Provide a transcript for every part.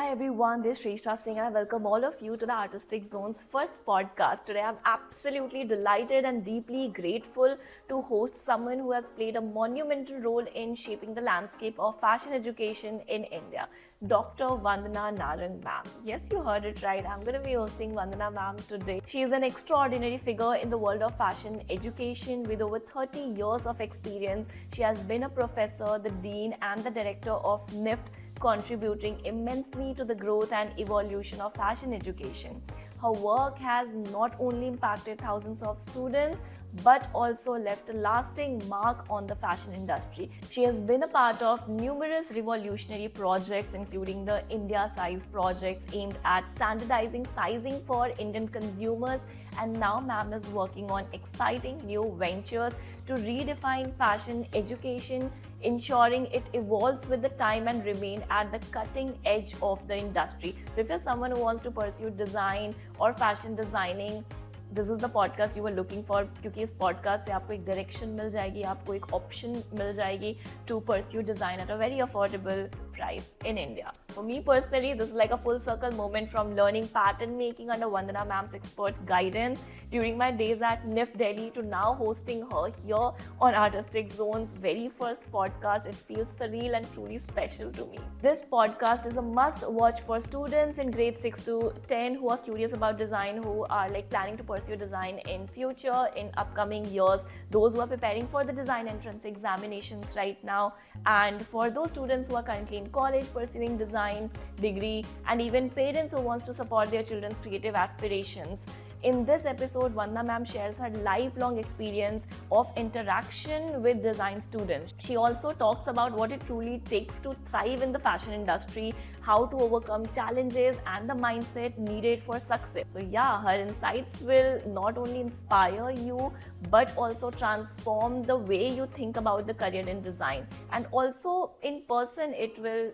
Hi everyone, this is Shrestha Singh and I welcome all of you to the Artistic Zone's first podcast. Today I'm absolutely delighted and deeply grateful to host someone who has played a monumental role in shaping the landscape of fashion education in India, Dr. Vandana Narang ma'am. Yes, you heard it right. I'm going to be hosting Vandana ma'am today. She is an extraordinary figure in the world of fashion education with over 30 years of experience. She has been a professor, the dean and the director of NIFT, contributing immensely to the growth and evolution of fashion education. Her work has not only impacted thousands of students but also left a lasting mark on the fashion industry. She has been a part of numerous revolutionary projects, including the India Size projects aimed at standardizing sizing for Indian consumers, and now ma'am is working on exciting new ventures to redefine fashion education, ensuring it evolves with the time and remain at the cutting edge of the industry. So if you're someone who wants to pursue design or fashion designing, this is the podcast you were looking for, क्योंकि इस podcast से आपको एक direction मिल जाएगी, आपको एक option मिल जाएगी to pursue design at a very affordable price in India. For me personally, this is like a full circle moment from learning pattern making under Vandana ma'am's expert guidance during my days at NIFT Delhi to now hosting her here on Artistic Zone's very first podcast. It feels surreal and truly special to me. This podcast is a must watch for students in grade 6 to 10 who are curious about design, who are like planning to pursue design in future, in upcoming years, those who are preparing for the design entrance examinations right now, and for those students who are currently in college pursuing design degree, and even parents who wants to support their children's creative aspirations. In this episode, Vandana ma'am shares her lifelong experience of interaction with design students. She also talks about what it truly takes to thrive in the fashion industry, how to overcome challenges and the mindset needed for success. So yeah, her insights will not only inspire you but also transform the way you think about the career in design, and also in person it will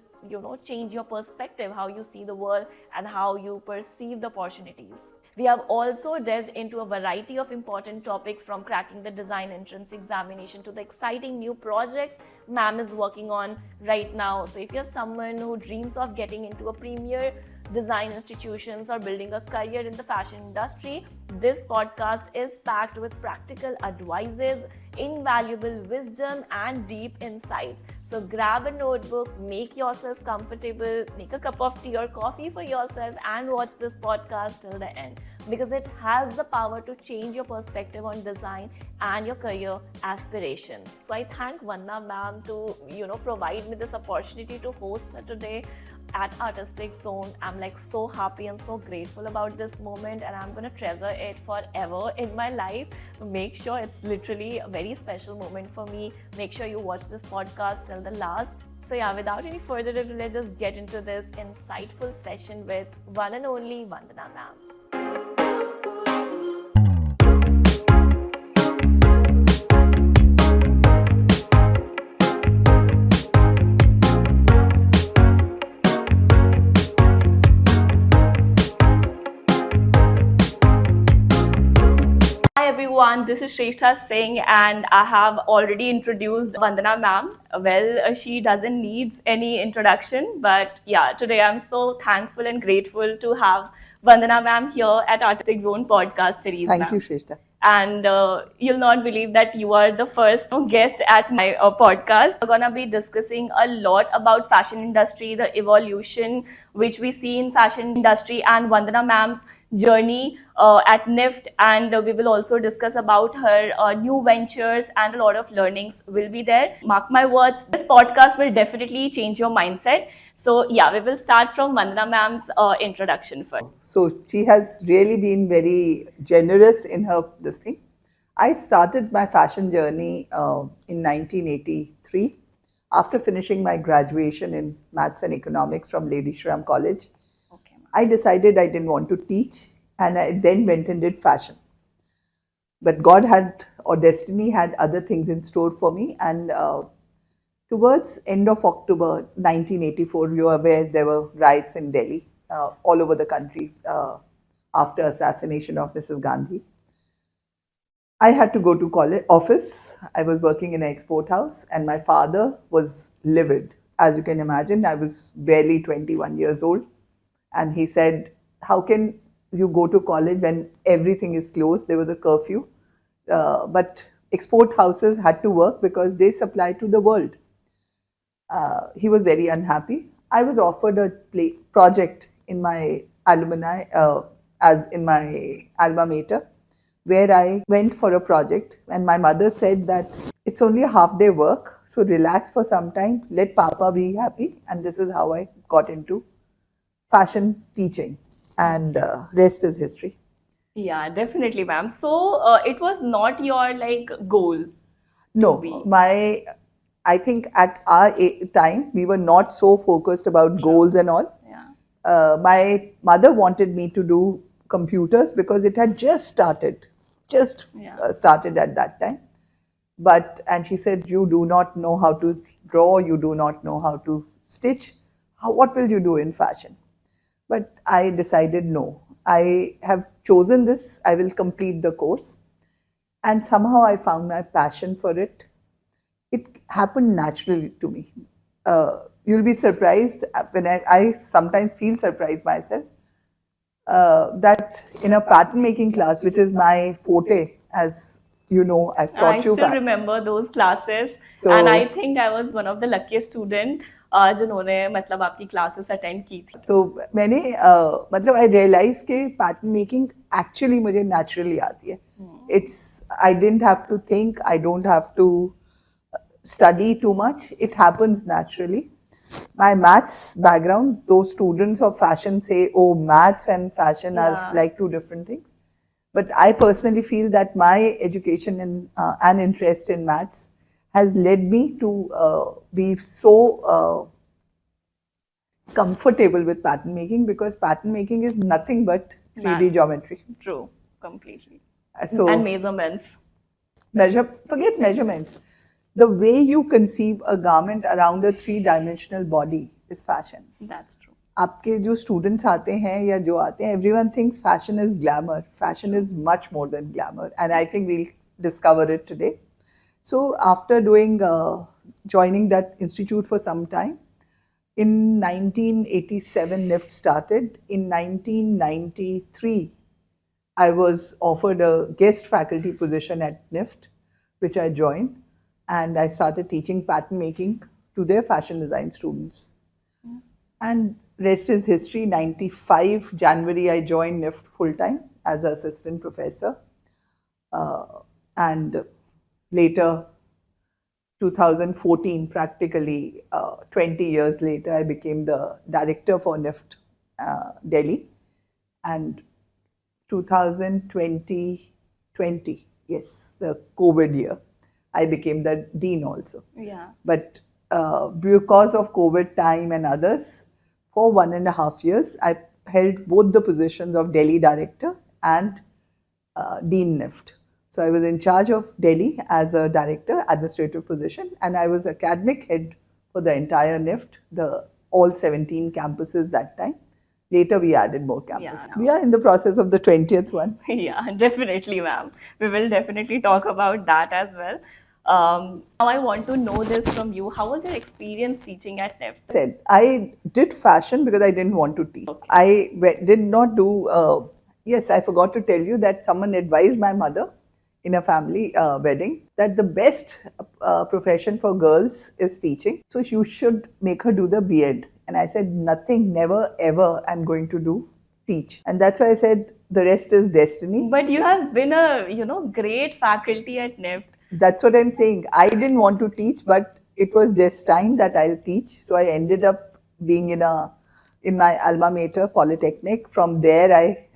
change your perspective, how you see the world and how you perceive the opportunities. We have also delved into a variety of important topics, from cracking the design entrance examination to the exciting new projects ma'am is working on right now. So if you're someone who dreams of getting into a premier design institutions or building a career in the fashion industry, this podcast is packed with practical advices, invaluable wisdom and deep insights. So grab a notebook, make yourself comfortable, make a cup of tea or coffee for yourself and watch this podcast till the end, because it has the power to change your perspective on design and your career aspirations. So I thank Vandana ma'am to provide me this opportunity to host her today at Artistic Zone. I'm like so happy and so grateful about this moment, and I'm gonna treasure it forever in my life. Make sure it's literally a very special moment for me. Make sure you watch this podcast till the last. So yeah, without any further ado, let's just get into this insightful session with one and only Vandana ma'am. Hi everyone, this is Shrestha Singh and I have already introduced Vandana ma'am. Well, she doesn't need any introduction, but yeah, today I'm so thankful and grateful to have Vandana ma'am here at Artistic Zone podcast series. Thank you, Shrestha. And you'll not believe that you are the first guest at my podcast. We're gonna be discussing a lot about fashion industry, the evolution which we see in fashion industry, and Vandana ma'am's journey at NIFT, and we will also discuss about her new ventures, and a lot of learnings will be there. Mark my words, this podcast will definitely change your mindset. So yeah, we will start from Vandana ma'am's introduction first. So she has really been very generous in her this thing. I started my fashion journey in 1983 after finishing my graduation in Maths and Economics from Lady Shram College. Okay. I decided I didn't want to teach, and I then went and did fashion. But God had, or destiny had, other things in store for me, and towards end of October 1984, you are aware there were riots in Delhi, all over the country after assassination of Mrs. Gandhi. I had to go to office. I was working in an export house, and my father was livid. As you can imagine, I was barely 21 years old. And he said, how can you go to college when everything is closed? There was a curfew. But export houses had to work because they supply to the world. He was very unhappy. I was offered a project in my alumni, as in my alma mater, where I went for a project, and my mother said that it's only a half day work, so relax for some time, let Papa be happy. And this is how I got into fashion teaching, and rest is history. Yeah, definitely, ma'am. So it was not your like goal to No, be. I think at our time, we were not so focused about goals and all. Yeah. My mother wanted me to do computers because it had just started, Yeah. started at that time. And she said, you do not know how to draw, you do not know how to stitch. What will you do in fashion? But I decided no. I have chosen this, I will complete the course. And somehow I found my passion for it. It happened naturally to me. You'll be surprised when I sometimes feel surprised myself that in a pattern making class, which is my forte, as you know, I've I taught you still remember those classes, So- and I think I was one of the luckiest student जिन्होंने मतलब आपकी classes attend की थी. तो मैंने मतलब I realise के pattern making actually मुझे नेचुरली आती है. It's I didn't have to think, I don't have to study too much, it happens naturally. My maths background, those students of fashion say, oh, maths and fashion are like two different things. But I personally feel that my education and interest in maths has led me to be so comfortable with pattern making, because pattern making is nothing but 3D Maths. geometry. True, completely. So And measurements. forget measurements. The way you conceive a garment around a 3-dimensional body is fashion. That's true. आपके जो students आते हैं या जो आते हैं, everyone thinks fashion is glamour. Fashion is much more than glamour, and I think we'll discover it today. So after joining that institute for some time, in 1987 NIFT started. In 1993, I was offered a guest faculty position at NIFT, which I joined, and I started teaching pattern making to their fashion design students. And rest is history. 95 January, I joined NIFT full-time as an assistant professor. And later, 2014, practically 20 years later, I became the director for NIFT Delhi. And 2020, yes, the COVID year, I became the dean also. Yeah. But because of COVID time and others, for 1.5 years, I held both the positions of Delhi director and Dean NIFT. So I was in charge of Delhi as a director, administrative position, and I was academic head for the entire NIFT, all 17 campuses that time. Later, we added more campuses. Yeah. We are in the process of the 20th one. Yeah, definitely, ma'am. We will definitely talk about that as well. Now I want to know this from you. How was your experience teaching at NIFT? I did fashion because I didn't want to teach. Okay. I did not do, yes, I forgot to tell you that someone advised my mother in a family wedding that the best profession for girls is teaching. So you should make her do the B.Ed. And I said, nothing, never, ever I'm going to do teach. And that's why I said the rest is destiny. But you have been a great faculty at NIFT. That's what I'm saying. I didn't want to teach, but it was destined that I'll teach. So I ended up being in my alma mater, Polytechnic. From there, I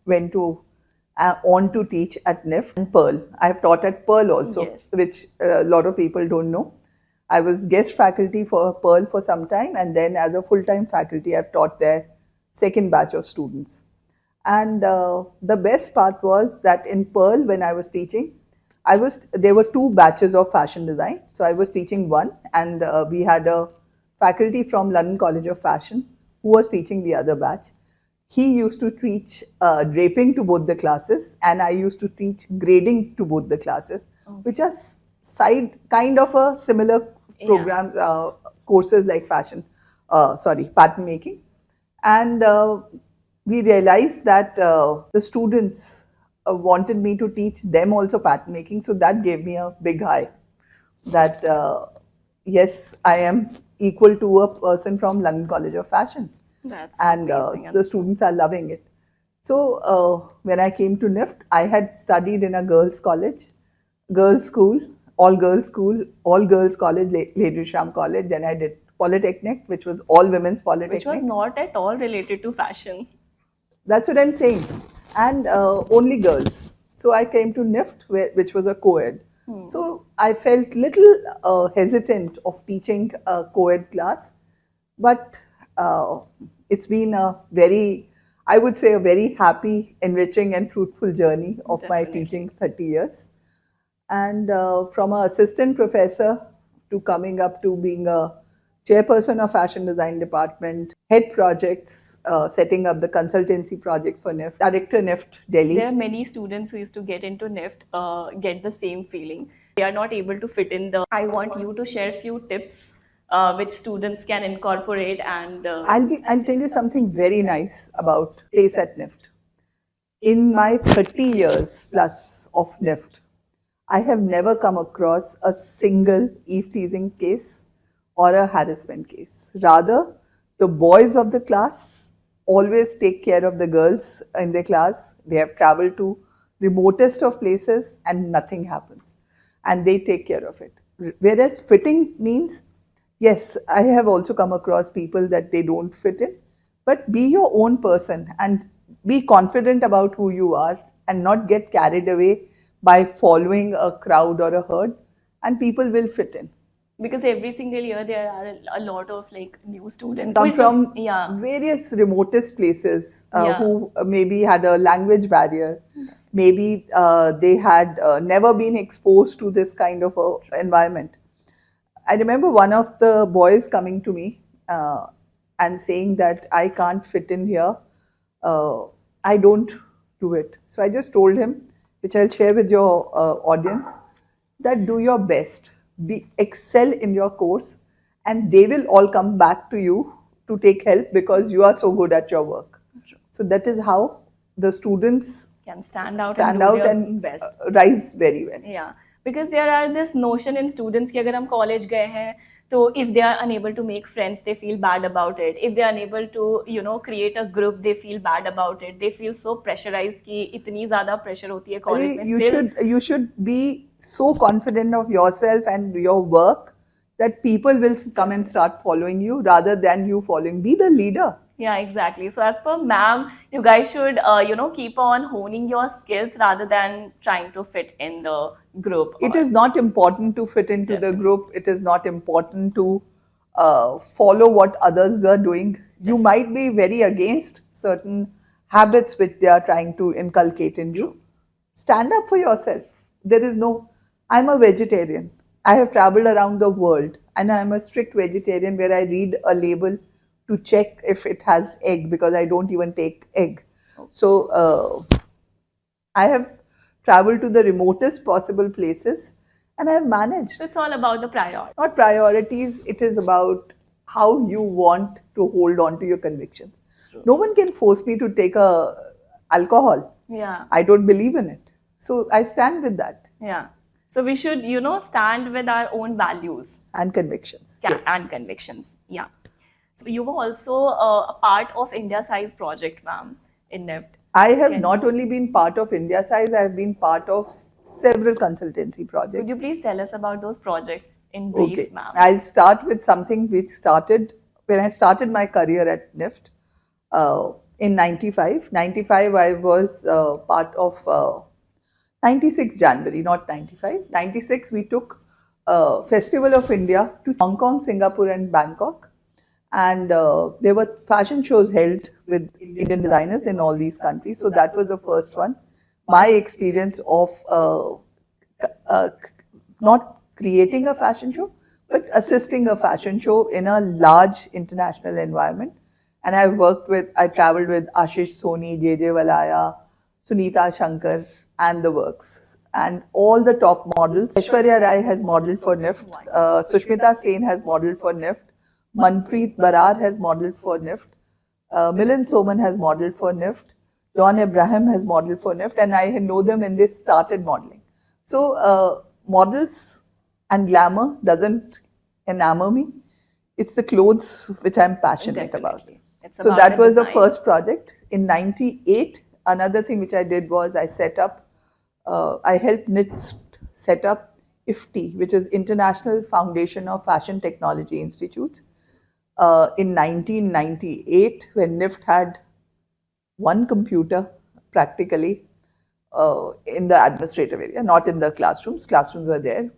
went on to teach at NIFT and Pearl. I've taught at Pearl also, Yes. which a lot of people don't know. I was guest faculty for Pearl for some time, and then as a full-time faculty, I've taught their second batch of students. And the best part was that in Pearl, when I was teaching, there were 2 batches of fashion design. So I was teaching one, and we had a faculty from London College of Fashion who was teaching the other batch. He used to teach draping to both the classes, and I used to teach grading to both the classes, which are kind of a similar programs, courses like pattern making. And we realized that the students wanted me to teach them also pattern making. So that gave me a big high that yes, I am equal to a person from London College of Fashion. That's And amazing. the students are loving it. So when I came to NIFT, I had studied in a girls' college, girls' school, all girls' college, Lady Sham College. Then I did Polytechnic, which was all women's Which was Polytechnic. not at all related to fashion. That's what I'm saying. And only girls. So I came to NIFT, which was a co-ed. So I felt little hesitant of teaching a co-ed class, but it's been a very, I would say, a very happy, enriching, and fruitful journey of my Definitely. teaching 30 years. And from an assistant professor to coming up to being a chairperson of fashion design department, head projects, setting up the consultancy projects for NIFT, director NIFT Delhi. There are many students who used to get into NIFT get the same feeling. They are not able to fit in the. I want you to share few tips which students can incorporate and. I'll tell you something very nice about place at NIFT. In my 30 years plus of NIFT, I have never come across a single eve teasing case or a harassment case. Rather, the boys of the class always take care of the girls in their class. They have traveled to remotest of places and nothing happens. And they take care of it. Whereas fitting means, yes, I have also come across people that they don't fit in, but be your own person and be confident about who you are and not get carried away by following a crowd or a herd, and people will fit in. Because every single year there are a lot of like new students Come which from yeah, various remotest places Yeah. who maybe had a language barrier, maybe they had never been exposed to this kind of a environment. I remember one of the boys coming to me and saying that I can't fit in here. I don't do it. So I just told him, which I'll share with your audience, that do your best, excel in your course, and they will all come back to you to take help because you are so good at your work. So that is how the students can stand out stand and do out their and best. rise very well. Yeah, because there are this notion in students कि अगर हम college गए हैं तो if they are unable to make friends they feel bad about it. If they are unable to create a group they feel bad about it. They feel so pressurized कि इतनी ज़्यादा pressure होती है college में. You should be so confident of yourself and your work that people will come and start following you rather than you following. Be the leader. Yeah, exactly. So as per ma'am, you guys should keep on honing your skills rather than trying to fit in the group. It is not important to fit into the group. It is not important to follow what others are doing. You might be very against certain habits which they are trying to inculcate in you. Stand up for yourself. There is no, I'm a vegetarian. I have traveled around the world and I'm a strict vegetarian where I read a label to check if it has egg because I don't even take egg. So I have traveled to the remotest possible places and I have managed. It's all about the priority. Not priorities, it is about how you want to hold on to your convictions. No one can force me to take alcohol. Yeah. I don't believe in it. So I stand with that. Yeah. So we should, stand with our own values. And convictions. Yes. And convictions. Yeah. So you were also a part of India Size project, ma'am, in NIFT. I have not only been part of India Size, I have been part of several consultancy projects. Could you please tell us about those projects in brief, ma'am? I'll start with something which started when I started my career at NIFT in 95. 95, I was part of 96 January, not 95. 96, we took Festival of India to Hong Kong, Singapore and Bangkok. And there were fashion shows held with Indian designers in all these countries. So that was the first one. My experience of not creating a fashion show, but assisting a fashion show in a large international environment. And I traveled with Ashish Soni, JJ Valaya, Sunita Shankar, and the works. And all the top models. Aishwarya Rai has modeled for NIFT. Sushmita Sen has modeled for NIFT. Manpreet Barar has modeled for NIFT. Milind Soman has modeled for NIFT. Don Abraham has modeled for NIFT, and I know them when they started modeling. So models and glamour doesn't enamor me. It's the clothes which I'm passionate about. Definitely. It's So about that the was the design. first project. In '98, another thing which I did was I set up, I helped NIFT set up IFTI, which is International Foundation of Fashion Technology Institutes. In 1998, when NIFT had one computer practically in the administrative area, not in the classrooms. Classrooms were there.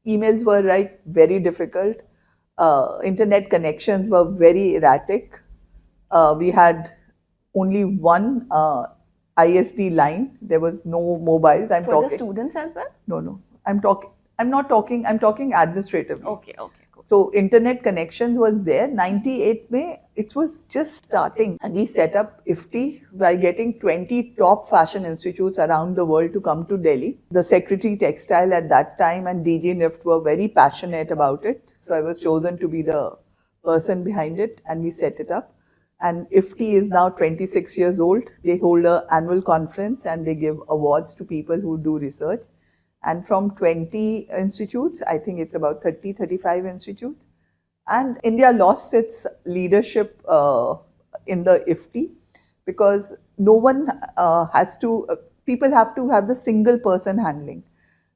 Emails were like very difficult. Internet connections were very erratic. We had only one ISD line. There was no mobiles. I'm For talking. the students as well? No. I'm talking. I'm not talking. I'm talking administratively. Okay, cool. So internet connections was there. 98 May, it was just starting. And we set up IFTI by getting 20 top fashion institutes around the world to come to Delhi. The Secretary Textile at that time and DG NIFT were very passionate about it. So I was chosen to be the person behind it, and we set it up. And IFTI is now 26 years old. They hold an annual conference and they give awards to people who do research. And from 20 institutes, I think it's about 30, 35 institutes. And India lost its leadership in the IFTI because no one people have to have the single person handling.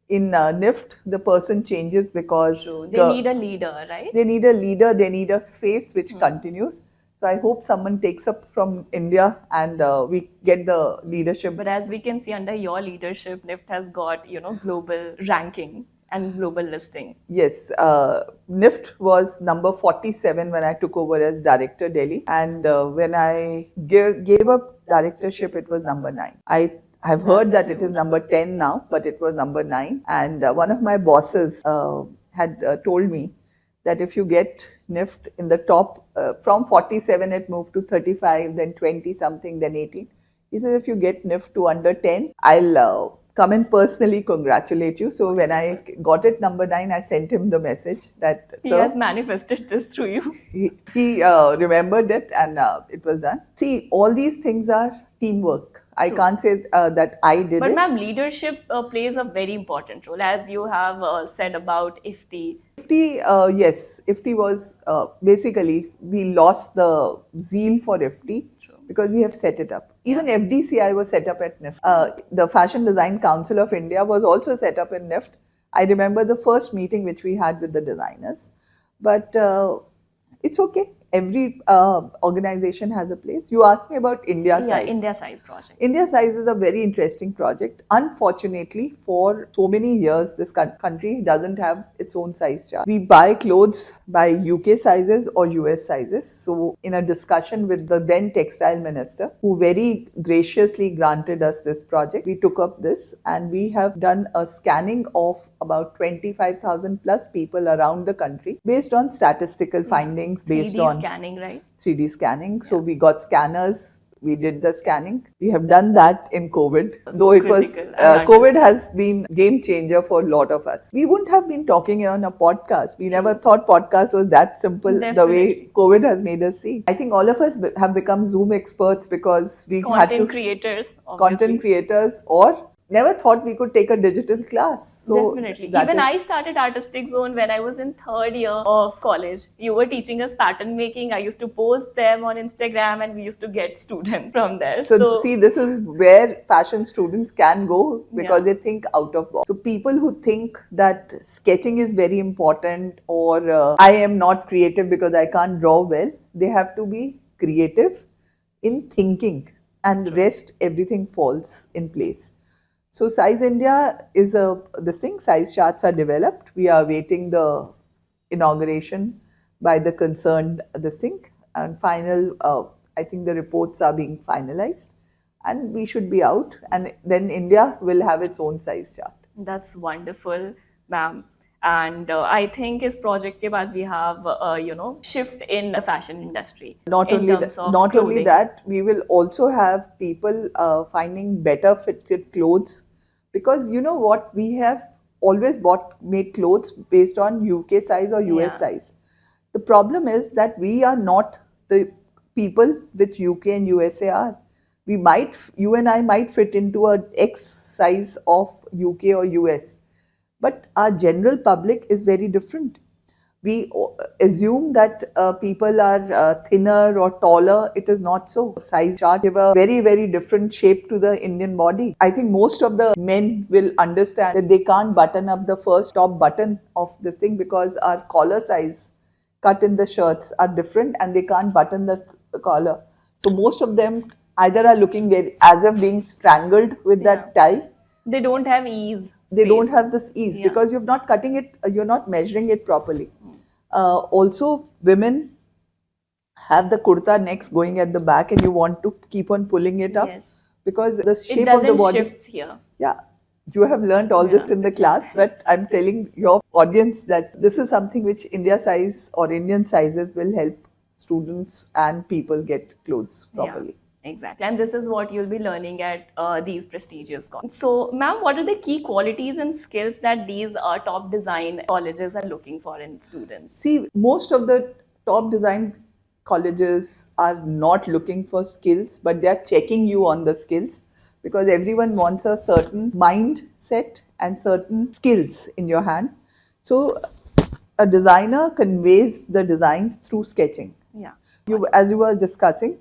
In NIFT, the person changes because they need a leader, right? They need a leader, they need a face which continues. So I hope someone takes up from India and we get the leadership. But as we can see, under your leadership, NIFT has got, global ranking and global listing. Yes, NIFT was number 47 when I took over as Director Delhi. And when I gave up directorship, it was number 9. I've heard that it is number 10 now, but it was number 9. And one of my bosses had told me that if you get NIFT in the top, from 47 it moved to 35, then 20 something, then 18. He says if you get NIFT to under 10, I'll come and personally congratulate you. So when I got it number 9, I sent him the message that he has manifested this through you. He remembered it and it was done. See, all these things are teamwork. I can't say that I did it. But ma'am, leadership plays a very important role, as you have said about IFTI. IFTI, yes. IFTI was basically, we lost the zeal for IFTI because we have set it up. Even FDCI was set up at NIFT. The Fashion Design Council of India was also set up in NIFT. I remember the first meeting which we had with the designers. But it's okay. Every organization has a place. You asked me about India Size. India Size project. India Size is a very interesting project. Unfortunately, for so many years, this country doesn't have its own size chart. We buy clothes by UK sizes or US sizes. So in a discussion with the then textile minister, who very graciously granted us this project, we took up this and we have done a scanning of about 25,000 plus people around the country based on statistical findings, based on scanning, right? 3D scanning. So we got scanners. We did the scanning. We have done that in COVID. Though it was, COVID has been game changer for a lot of us. We wouldn't have been talking on a podcast. We never thought podcast was that simple. Definitely. The way COVID has made us see. I think all of us have become Zoom experts because we had to. Content creators or never thought we could take a digital class. So definitely. Even I started Artistic Zone when I was in 3rd year of college. You were teaching us pattern making. I used to post them on Instagram and we used to get students from there. So see, this is where fashion students can go because they think out of box. So people who think that sketching is very important or I am not creative because I can't draw well, they have to be creative in thinking and the rest everything falls in place. So Size India is this thing, size charts are developed. We are awaiting the inauguration by the concerned this thing and final, I think the reports are being finalized and we should be out and then India will have its own size chart. That's wonderful, ma'am. And I think is project ke baad we have shift in the fashion industry. Not only that, we will also have people finding better fitted clothes because you know what, we have always made clothes based on UK size or US size. The problem is that we are not the people which UK and USA are. You and I might fit into a X size of UK or US, but our general public is very different. We assume that people are thinner or taller. It is not so. Size chart give a very, very different shape to the Indian body. I think most of the men will understand that they can't button up the first top button of this thing because our collar size cut in the shirts are different and they can't button the collar. So most of them either are looking very, as if being strangled with that tie. They don't have ease. They don't space. have this ease because you're not cutting it, you're not measuring it properly. Also, women have the kurta necks going at the back and you want to keep on pulling it up because the shape of the body. Shifts here. Yeah, you have learned all this in the class, but I'm telling your audience that this is something which India size or Indian sizes will help students and people get clothes properly. Exactly. And this is what you'll be learning at these prestigious colleges. So, ma'am, what are the key qualities and skills that these top design colleges are looking for in students? See, most of the top design colleges are not looking for skills, but they are checking you on the skills because everyone wants a certain mindset and certain skills in your hand. So, a designer conveys the designs through sketching. As you were discussing,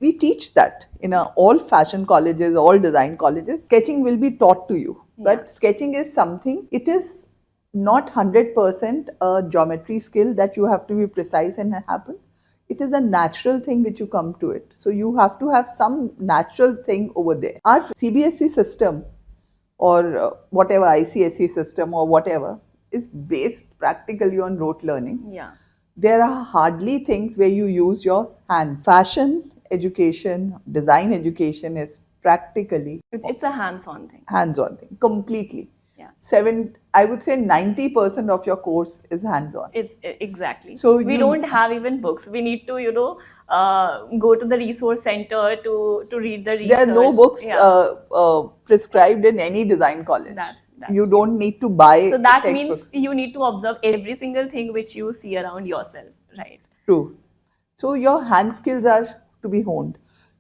we teach that in all fashion colleges, all design colleges. Sketching will be taught to you, but sketching is something, it is not 100% a geometry skill that you have to be precise and happen. It is a natural thing which you come to it. So you have to have some natural thing over there. Our CBSE system or whatever ICSE system or whatever is based practically on rote learning. There are hardly things where you use your hand. Fashion education, design education is practically. It's a hands-on thing. Hands-on thing, completely. I would say 90% of your course is hands-on. It's exactly. So we don't have even books. We need to, go to the resource center to read the research. There are no books prescribed in any design college. You don't need to buy so that textbooks. Means you need to observe every single thing which you see around yourself, right? True. So your hand skills are to be honed.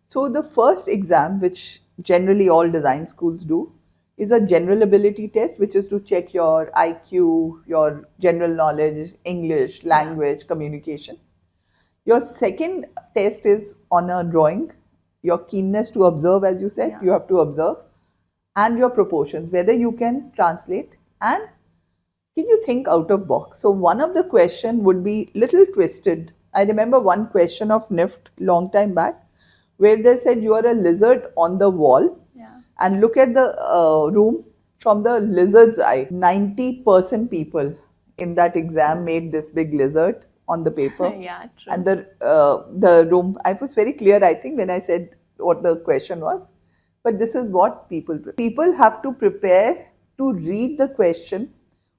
So the first exam, which generally all design schools do, is a general ability test, which is to check your IQ, your general knowledge, English, language, communication. Your second test is on a drawing, your keenness to observe, as you said, you have to observe, and your proportions, whether you can translate and can you think out of box. So one of the question would be little twisted. I remember one question of NIFT long time back where they said you are a lizard on the wall and look at the room from the lizard's eye. 90% people in that exam made this big lizard on the paper. True. And the room, I was very clear, I think, when I said what the question was. But this is what people have to prepare to read the question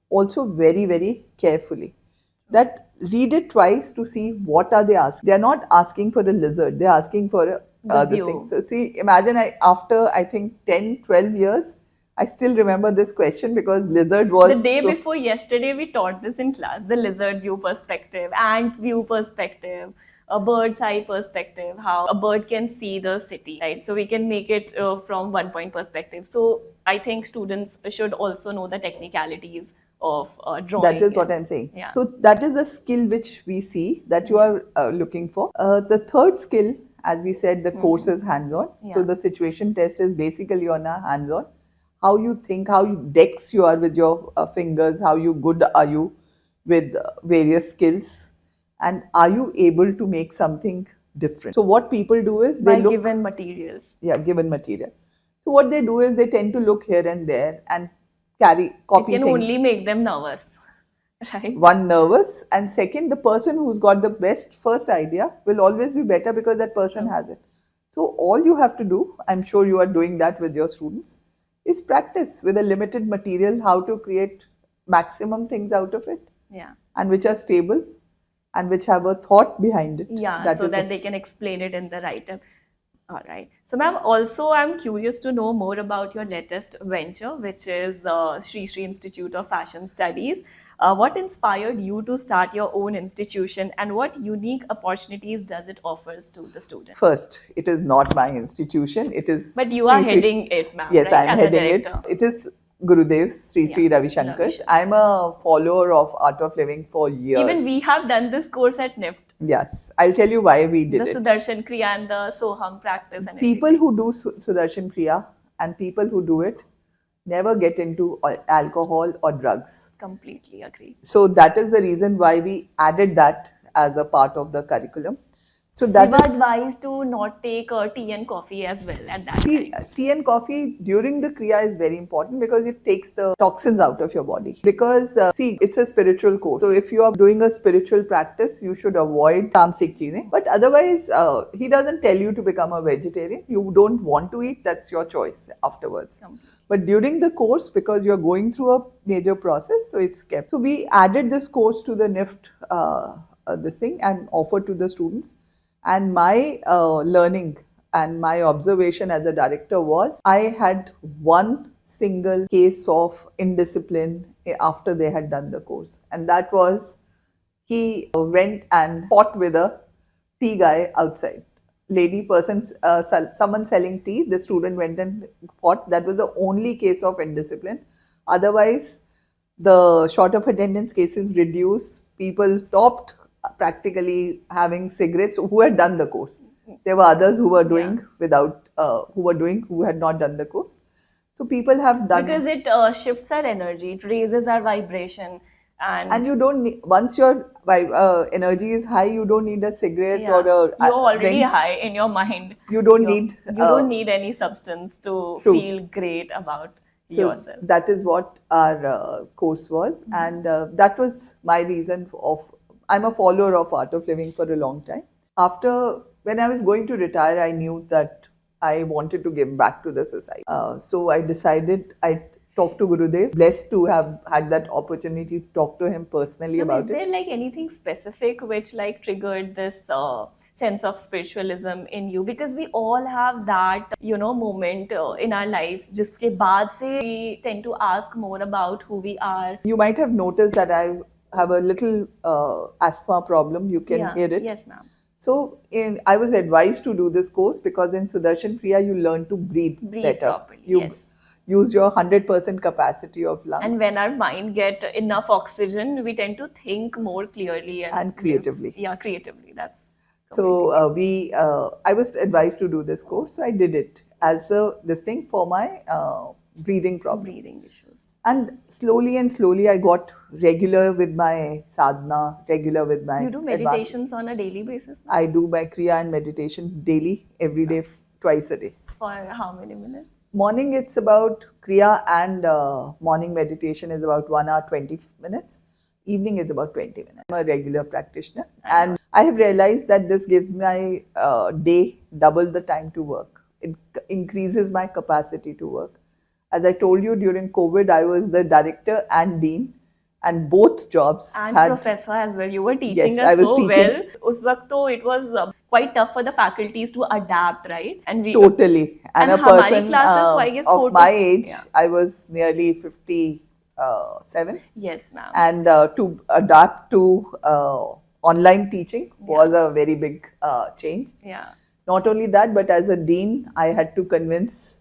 also very, very carefully. That read it twice to see what are they asking. They are not asking for a lizard. They are asking for this thing. So see, imagine after I think 10, 12 years, I still remember this question because lizard was... The day before yesterday, we taught this in class. The lizard view perspective, ant view perspective, a bird's eye perspective, how a bird can see the city, right? So we can make it from one point perspective. So I think students should also know the technicalities of drawing. That is what I'm saying. So that is the skill which we see that you are looking for. The third skill, as we said, the course is hands-on. So the situation test is basically on a hands-on. How you think, how dex you are with your fingers, how good are you with various skills, and are you able to make something different. So what people do is they look... given materials. Given material. So what they do is they tend to look here and there and copy things. It can only make them nervous, right? One, nervous, and second, the person who's got the best first idea will always be better because that person has it. So all you have to do, I'm sure you are doing that with your students, is practice with a limited material how to create maximum things out of it. And which are stable and which have a thought behind it. So that they can explain it in the right time. All right. So, ma'am, also I'm curious to know more about your latest venture, which is Sri Sri Institute of Fashion Studies. What inspired you to start your own institution, and what unique opportunities does it offers to the student? First, it is not my institution. It is But you are Sri Sri. heading it, ma'am, Yes, right? I am As a heading it. director. It is Gurudev's Sri Sri Yeah, Ravi Shankar's. Shankar. I am a follower of Art of Living for years. Even we have done this course at NIFT. Yes, I'll tell you why we did The it. Sudarshan Kriya and the Soham practice and People everything. who do Sudarshan Kriya and people who do it never get into alcohol or drugs. Completely agree. So that is the reason why we added that as a part of the curriculum. So We that were is, advised to not take tea and coffee as well at that see, time. tea and coffee during the Kriya is very important because it takes the toxins out of your body. Because, see, it's a spiritual course. So if you are doing a spiritual practice, you should avoid tamasic cheezein. But otherwise, he doesn't tell you to become a vegetarian. You don't want to eat, that's your choice afterwards. But during the course, because you're going through a major process, so it's kept. So we added this course to the NIFT, this thing, and offered to the students. And my learning and my observation as a director was I had one single case of indiscipline after they had done the course. And that was he went and fought with a tea guy outside. Lady person, someone selling tea, the student went and fought. That was the only case of indiscipline. Otherwise, the short of attendance cases reduced. People stopped practically having cigarettes who had done the course. There were others who were doing without, who had not done the course. So people have done. Because it shifts our energy, it raises our vibration. And you don't need, once your energy is high, you don't need a cigarette Yeah, or a you're already drink. high in your mind. You don't You're- need. You don't need any substance to True. feel great about So yourself. that is what our course was, and that was my reason of. I'm a follower of Art of Living for a long time. After, when I was going to retire, I knew that I wanted to give back to the society. So I decided, I talked to Gurudev, blessed to have had that opportunity to talk to him personally So about is it. there like anything specific which like triggered this sense of spiritualism in you? Because we all have that moment in our life jiske baad se we tend to ask more about who we are. You might have noticed that I have a little asthma problem. You can Yeah. hear it. Yes, ma'am. So I was advised to do this course because in Sudarshan Kriya you learn to breathe better. Properly. You Yes. use your 100% capacity of lungs. And when our mind get enough oxygen, we tend to think more clearly And creatively. Creatively. That's So I was advised to do this course. So I did it as this thing for my breathing problem. breathing issues. And slowly I got regular with my sadhana, regular with my You do advanced. meditations on a daily basis? I do my kriya and meditation daily, every day, twice a day. For how many minutes? Morning it's about kriya and morning meditation is about 1 hour 20 minutes. Evening is about 20 minutes. I'm a regular practitioner and I have realized that this gives my day double the time to work. It increases my capacity to work. As I told you, during COVID, I was the director and dean, and both jobs And had professor as well. You were teaching Yes, us I was so teaching. well. Us waqt to it was quite tough for the faculties to adapt, right? And we totally. And a hamari person classes, so I guess of 4 to my age, yeah. I was nearly 57. Yes, ma'am. And to adapt to online teaching was a very big change. Yeah. Not only that, but as a dean, I had to convince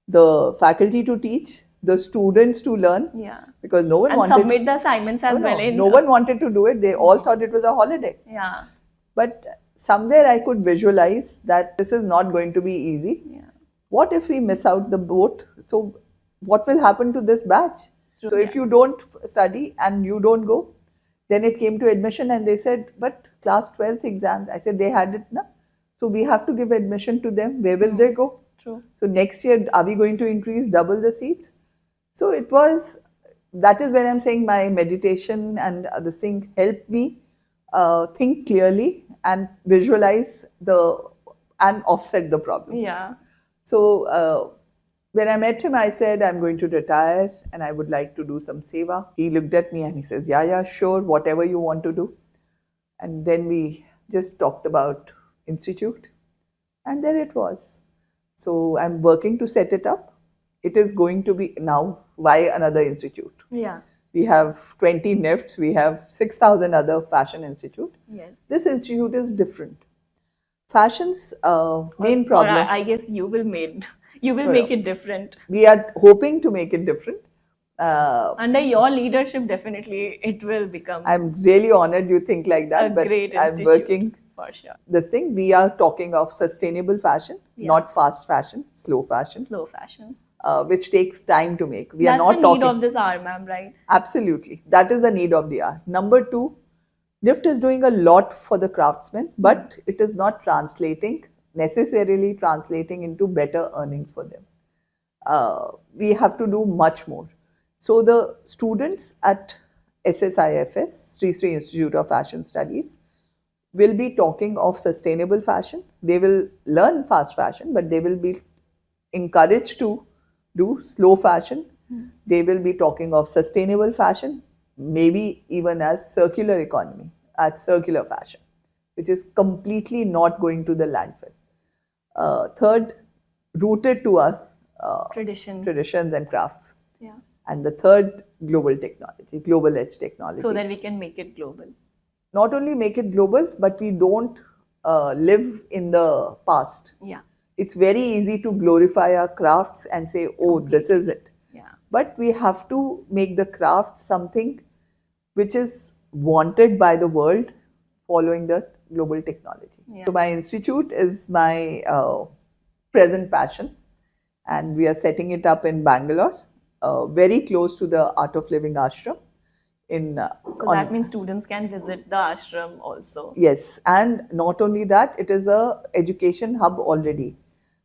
the faculty to teach, the students to learn, Yeah. because no one And wanted submit the assignments as well. no one wanted to do it. They all thought it was a holiday. Yeah. But somewhere I could visualize that this is not going to be easy. Yeah. What if we miss out the boat? So what will happen to this batch? True. So if you don't study and you don't go, then it came to admission and they said, but class 12th exams. I said, they had it now. So we have to give admission to them. Where will they go? True. So next year, are we going to increase double the seats? So it was, that is when I'm saying my meditation and this thing helped me think clearly and visualize and offset the problems. Yeah. So when I met him, I said, I'm going to retire and I would like to do some seva. He looked at me and he says, yeah, sure, whatever you want to do. And then we just talked about institute and there it was. So I'm working to set it up. It is going to be now, why another institute? Yeah. we have 20 NIFTs, we have 6,000 other fashion institute. Yes. This institute is different. Fashion's main Or problem. I guess you will make No, it different. We are hoping to make it different. Under your leadership, definitely it will become I'm really honored you think like a that, but great I'm institute working for sure. this thing. We are talking of sustainable fashion, Yeah. not fast fashion, slow fashion, Slow fashion. which takes time to make. We That's are not the need talking. of this hour, ma'am, right? Absolutely. That is the need of the hour. Number two, NIFT is doing a lot for the craftsmen, but it is not necessarily translating into better earnings for them. We have to do much more. So the students at SSIFS, Sri Sri Institute of Fashion Studies, will be talking of sustainable fashion. They will learn fast fashion, but they will be encouraged to do slow fashion. They will be talking of sustainable fashion, maybe even as circular economy, as circular fashion, which is completely not going to the landfill. Third, rooted to our traditions and crafts. Yeah. And the third, global technology, global edge technology. So that we can make it global. Not only make it global, but we don't live in the past. Yeah. It's very easy to glorify our crafts and say, oh, this is it. Yeah. But we have to make the craft something which is wanted by the world following the global technology. Yeah. So my institute is my present passion, and we are setting it up in Bangalore, very close to the Art of Living ashram. So that means students can visit the ashram also. Yes, and not only that, it is a education hub already.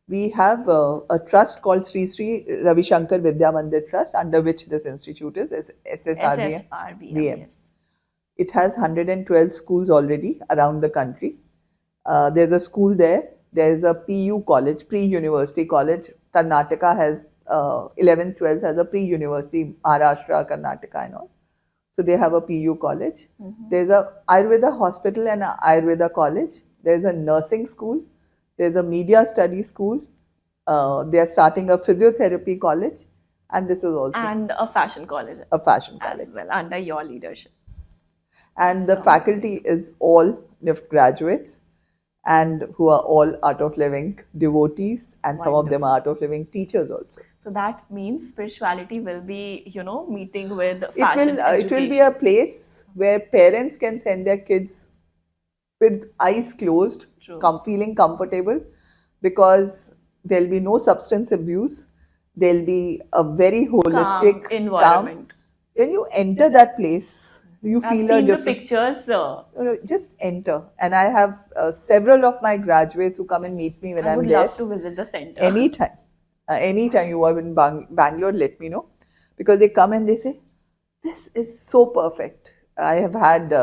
We have a trust called Sri Sri Ravi Shankar Vidya Mandir Trust, under which this institute is SSRBM. Yes. It has 112 schools already around the country. There's a school there. There's a PU college, pre-university college. Karnataka has 11, 12 has a pre-university, Maharashtra, Karnataka and all. So they have a PU college. There's a Ayurveda hospital and a Ayurveda college. There's a nursing school. There's a media study school. They are starting a physiotherapy college, and this is also a fashion college. A fashion college as well under your leadership. And the faculty is all NIFT graduates, and who are all Art of Living devotees, and some of them are Art of Living teachers also. So that means spirituality will be, meeting with fashion. It will be a place where parents can send their kids with eyes closed, feeling comfortable, because there'll be no substance abuse. There'll be a very holistic, calm environment. When you enter that place, you feel a different. I've seen the pictures. No, just enter. And I have several of my graduates who come and meet me when I'm there. I would love to visit the center. Anytime. Anytime you are in Bangalore, let me know. Because they come and they say, this is so perfect. I have had...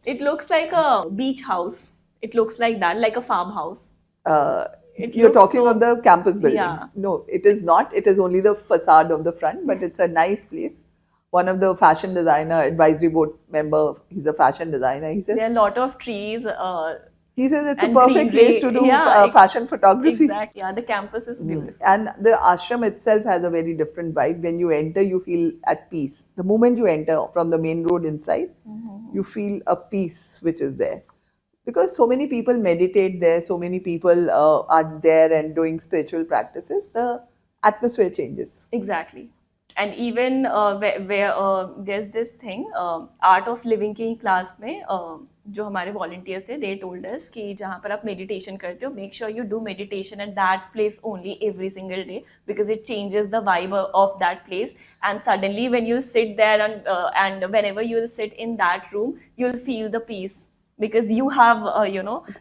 it looks like a beach house. It looks like that, like a farmhouse. You're talking of the campus building. Yeah. No, it is not. It is only the facade of the front, but it's a nice place. One of the fashion designer advisory board member, he's a fashion designer. He said there are a lot of trees. He says it's a perfect place to do fashion photography. Exactly. Yeah, the campus is beautiful. And the ashram itself has a very different vibe. When you enter, you feel at peace. The moment you enter from the main road inside, you feel a peace which is there. Because so many people meditate there, so many people are there and doing spiritual practices, the atmosphere changes. Exactly. And even where there's this thing, Art of Living की class में जो हमारे volunteers थे, they told us कि जहाँ पर आप meditation करते हो, make sure you do meditation at that place only every single day, because it changes the vibe of that place. And suddenly when you sit there and whenever you sit in that room, you'll feel the peace. Because you have,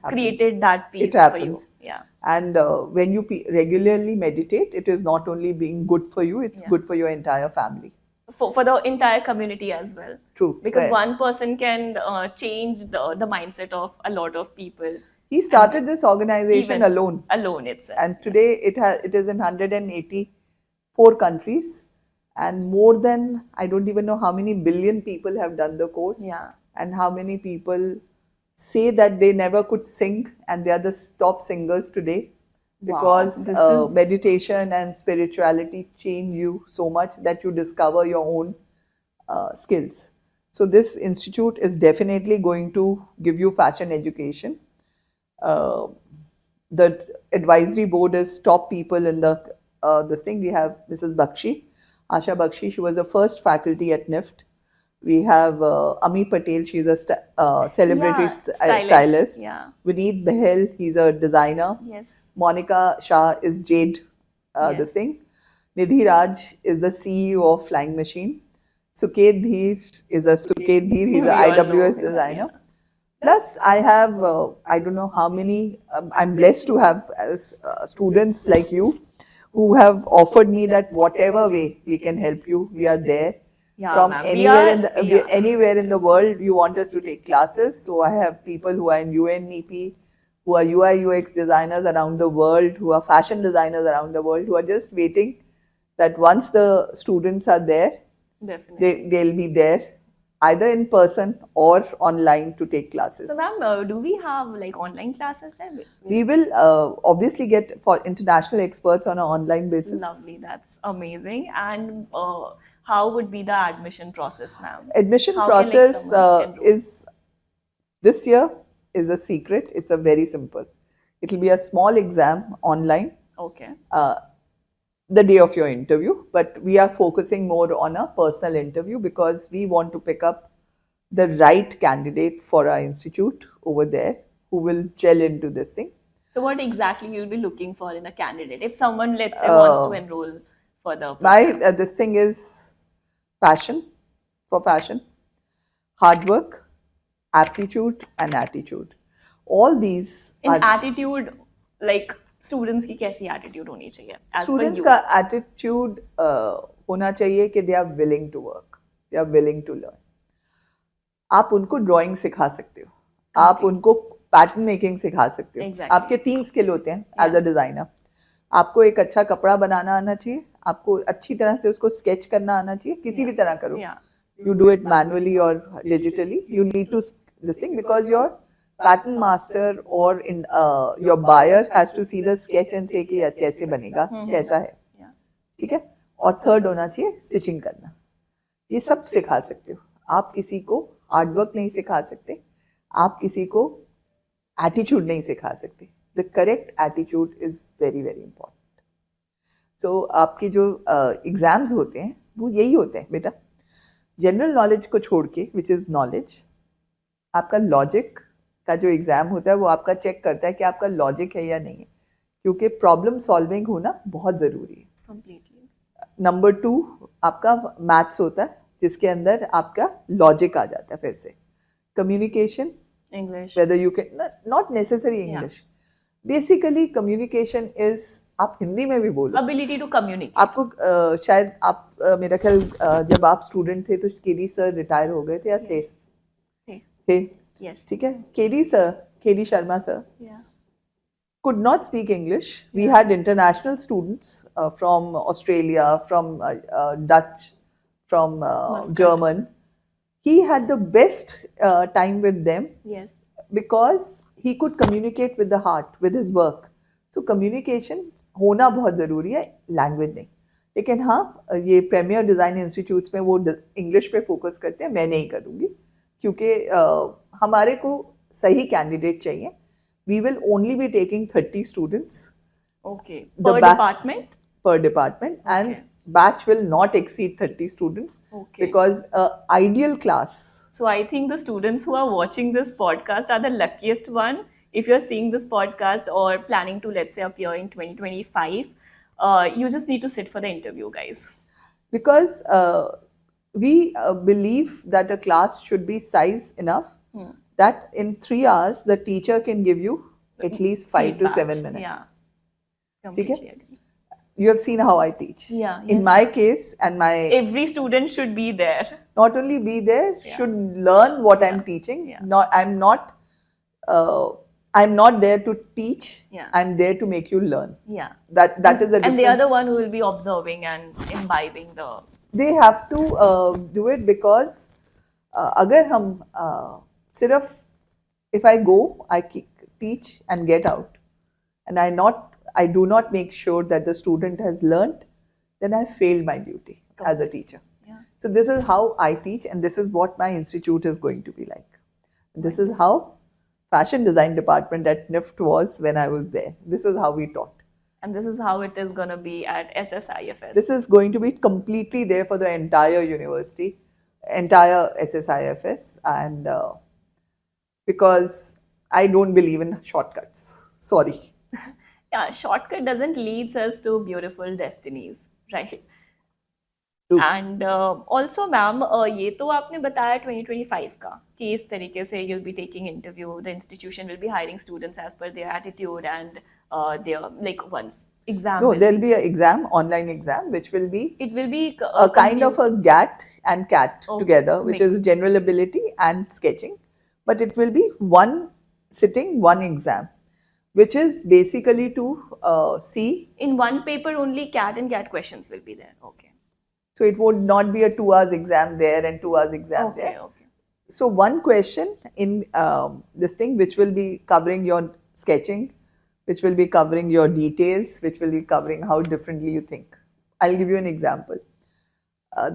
created that peace for you. Yeah. And when you regularly meditate, it is not only being good for you, it's good for your entire family. For the entire community as well. True. Because one person can change the mindset of a lot of people. He started this organization alone. Alone itself. And today it is in 184 countries. And more than, I don't even know how many billion people have done the course. Yeah. And how many people say that they never could sing and they are the top singers today, because meditation and spirituality change you so much that you discover your own skills. So this institute is definitely going to give you fashion education. Uh, the advisory board is top people in the this thing. We have Mrs. Bakshi, Asha Bakshi. She was the first faculty at NIFT. We have Ami Patel. She's a celebrity stylist. Yeah. Vineet Behel. He's a designer. Yes. Monica Shah is Jade. This thing. Nidhi Raj is the CEO of Flying Machine. Suket Dheer is a He's an IWS designer. Yeah. Plus, I have, I don't know how many, I'm blessed to have students like you who have offered me that whatever way we can help you, we are there. Yeah, From ma'am. anywhere in the world, you want us to take classes. So I have people who are in UNEP, who are UI UX designers around the world, who are fashion designers around the world, who are just waiting that once the students are there, Definitely. they'll be there either in person or online to take classes. So, ma'am, do we have like online classes there? We will obviously get for international experts on an online basis. Lovely, that's amazing. And how would be the admission process, ma'am? Admission How process someone enroll? is this year is a secret. It's a very simple. It will be a small exam online. Okay. The day of your interview, but we are focusing more on a personal interview because we want to pick up the right candidate for our institute over there who will gel into this thing. So what exactly you'll be looking for in a candidate if someone, let's say, wants to enroll for the program? This thing is passion for fashion, hard work, aptitude and attitude. All these in attitude, like students की कैसी attitude होनी चाहिए? Students का attitude होना चाहिए कि they are willing to work, they are willing to learn. आप उनको ड्राइंग सिखा सकते हो, आप उनको पैटर्न मेकिंग सिखा सकते हो. आपके 3 स्किल होते हैं एज अ डिजाइनर. आपको एक अच्छा कपड़ा बनाना आना चाहिए, आपको अच्छी तरह से उसको स्केच करना आना चाहिए, किसी भी तरह करो. यू डू इट मैनुअली और digitally. You need to this thing because your pattern master or in your buyer has to see the sketch and say कि कैसे बनेगा, कैसा है, ठीक है. और थर्ड होना चाहिए स्टिचिंग करना. ये सब सिखा सकते हो. आप किसी को हार्ड वर्क नहीं सिखा सकते, आप किसी को एटीट्यूड नहीं सिखा सकते. The correct attitude is very very important. So आपके जो एग्जाम्स होते हैं वो यही होते हैं बेटा. जनरल नॉलेज को छोड़ के विच इज नॉलेज, आपका लॉजिक का जो एग्जाम होता है वो आपका चेक करता है कि आपका लॉजिक है या नहीं है, क्योंकि प्रॉब्लम सॉल्विंग होना बहुत ज़रूरी है. नंबर 2 आपका मैथ्स होता है जिसके अंदर आपका लॉजिक आ जाता है. फिर से communication, English, whether you can not necessary English. Basically communication is, आप हिंदी में भी बोलो, एबिलिटी टू कम्युनिकेट. आपको शायद आप मेरा ख्याल जब आप स्टूडेंट थे तो केडी सर रिटायर हो गए थे या थे? Yes. ठीक है. KD Sharma sir could not speak English. We had international students from Australia, from Dutch, from German. He had the best time with them. Yes. Because he could communicate with the heart, with his work. So communication होना बहुत ज़रूरी है, language नहीं. लेकिन हाँ, ये premiere design institutes में वो इंग्लिश पे फोकस करते हैं. मैं नहीं करूँगी क्योंकि हमारे को सही कैंडिडेट चाहिए. We will only be taking 30 students. Okay. Per department. And batch will not exceed 30 students. Okay. Because ideal class. So I think the students who are watching this podcast are the luckiest one. If you're seeing this podcast or planning to, let's say, appear in 2025, you just need to sit for the interview, guys. Because we believe that a class should be size enough that in 3 hours the teacher can give you at least 5 to 7 minutes. Yeah. Completely agree. You have seen how I teach. Yeah. In my case and my... Every student should be there. Not only be there, should learn what I'm teaching. I'm not there to teach. I'm there to make you learn. Yeah. That is the difference. And they are the one who will be observing and imbibing the... They have to do it because अगर हम सिर्फ if I go, I teach and get out, and I do not make sure that the student has learned, then I failed my duty as a teacher. So this is how I teach, and this is what my institute is going to be like. This is how fashion design department at NIFT was when I was there. This is how we taught. And this is how it is going to be at SSIFS. This is going to be completely there for the entire university, entire SSIFS, and because I don't believe in shortcuts. Sorry. Yeah, shortcut doesn't lead us to beautiful destinies, right? True. And also ma'am ये तो आपने बताया 2025 का कि इस तरीके से you'll be taking interview, the institution will be hiring students as per their attitude and their like once exam. No, there'll be an exam, online exam, which will be It will be a kind of a GAT and CAT together, which mixed. is general ability and sketching. But it will be one sitting, one exam, which is basically to see. In one paper only CAT and CAT questions will be there. Okay. So it would not be a 2 hours exam there and 2 hours exam there. Okay. So one question in this thing, which will be covering your sketching, which will be covering your details, which will be covering how differently you think. I'll give you an example.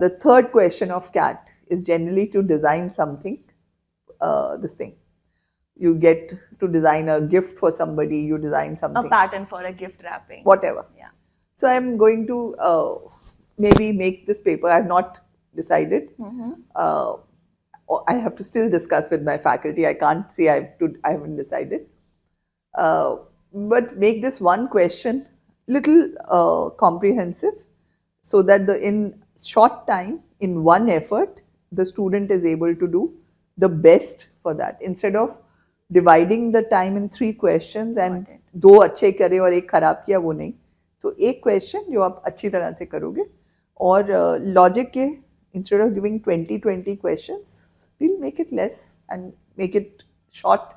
The third question of CAT is generally to design something, this thing. You get to design a gift for somebody, you design something. A pattern for a gift wrapping. Whatever. Yeah. So I'm going to maybe make this paper. I've not decided. I have to still discuss with my faculty. I can't say I haven't decided. But make this one question little comprehensive, so that in short time, in one effort, the student is able to do the best for that, instead of dividing the time in 3 questions and 2 अच्छे करे और 1 खराब किया, वो नहीं. So एक question जो आप अच्छी तरह से करोगे, और logic के instead of giving 20 questions, we'll make it less and make it short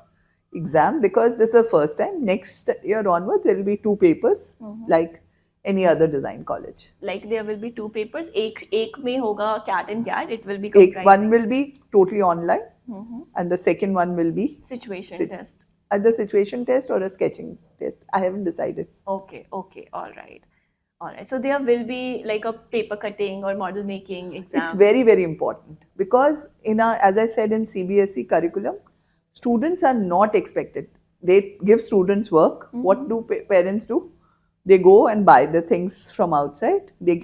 exam, because this is the first time. Next year onwards, there will be 2 papers like any other design college. Like there will be 2 papers. एक में होगा CAT and CAT. It will be comprising. One will be totally online, and the second one will be situation test. Either situation test or a sketching test. I haven't decided. Okay, all right. So there will be like a paper cutting or model making exam. It's very, very important, because as I said, in CBSE curriculum, students are not expected. They give students work. What do parents do? They go and buy the things from outside. They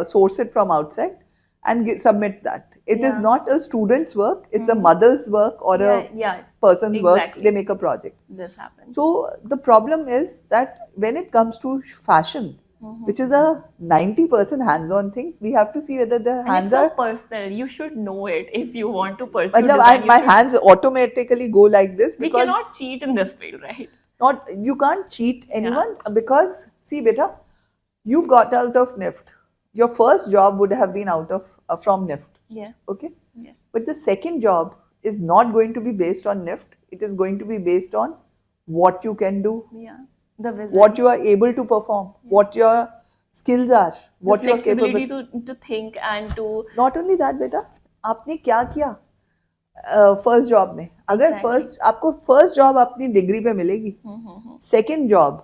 source it from outside and submit that. It is not a student's work. It's a mother's work or a person's work. They make a project. This happens. So the problem is that when it comes to fashion, which is a 90% hands-on thing, we have to see whether the hands are so personal. You should know it if you want to pursue my hands automatically go like this, because we cannot cheat in this field, right? You can't cheat anyone, because see beta, you got out of NIFT. Your first job would have been from NIFT. Yeah. Okay. Yes. But the second job is not going to be based on NIFT. It is going to be based on what you can do. Yeah. The vision. What you are able to perform, what your skills are, what you are capable. The flexibility to think and to. Not only that, beta, आपने क्या किया first job में? अगर आपको first job अपनी degree पे मिलेगी, second job,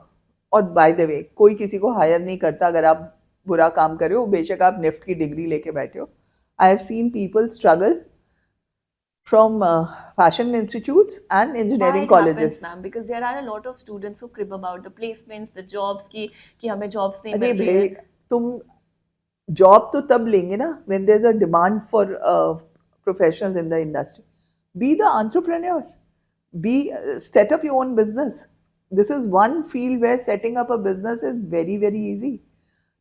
और बाय द वे कोई किसी को हायर नहीं करता अगर आप बुरा काम कर रहे हो, बेशक आप निफ्ट की डिग्री लेके बैठे हो. I have seen people struggle from fashion institutes and engineering colleges. Happens, ma'am, because there are a lot of students who crib about the placements, the jobs कि हमें jobs नहीं मिल रही है. तुम job तो तब लेंगे ना when there's a demand for professionals in the industry. Be the entrepreneur. Set up your own business. This is one field where setting up a business is very, very easy.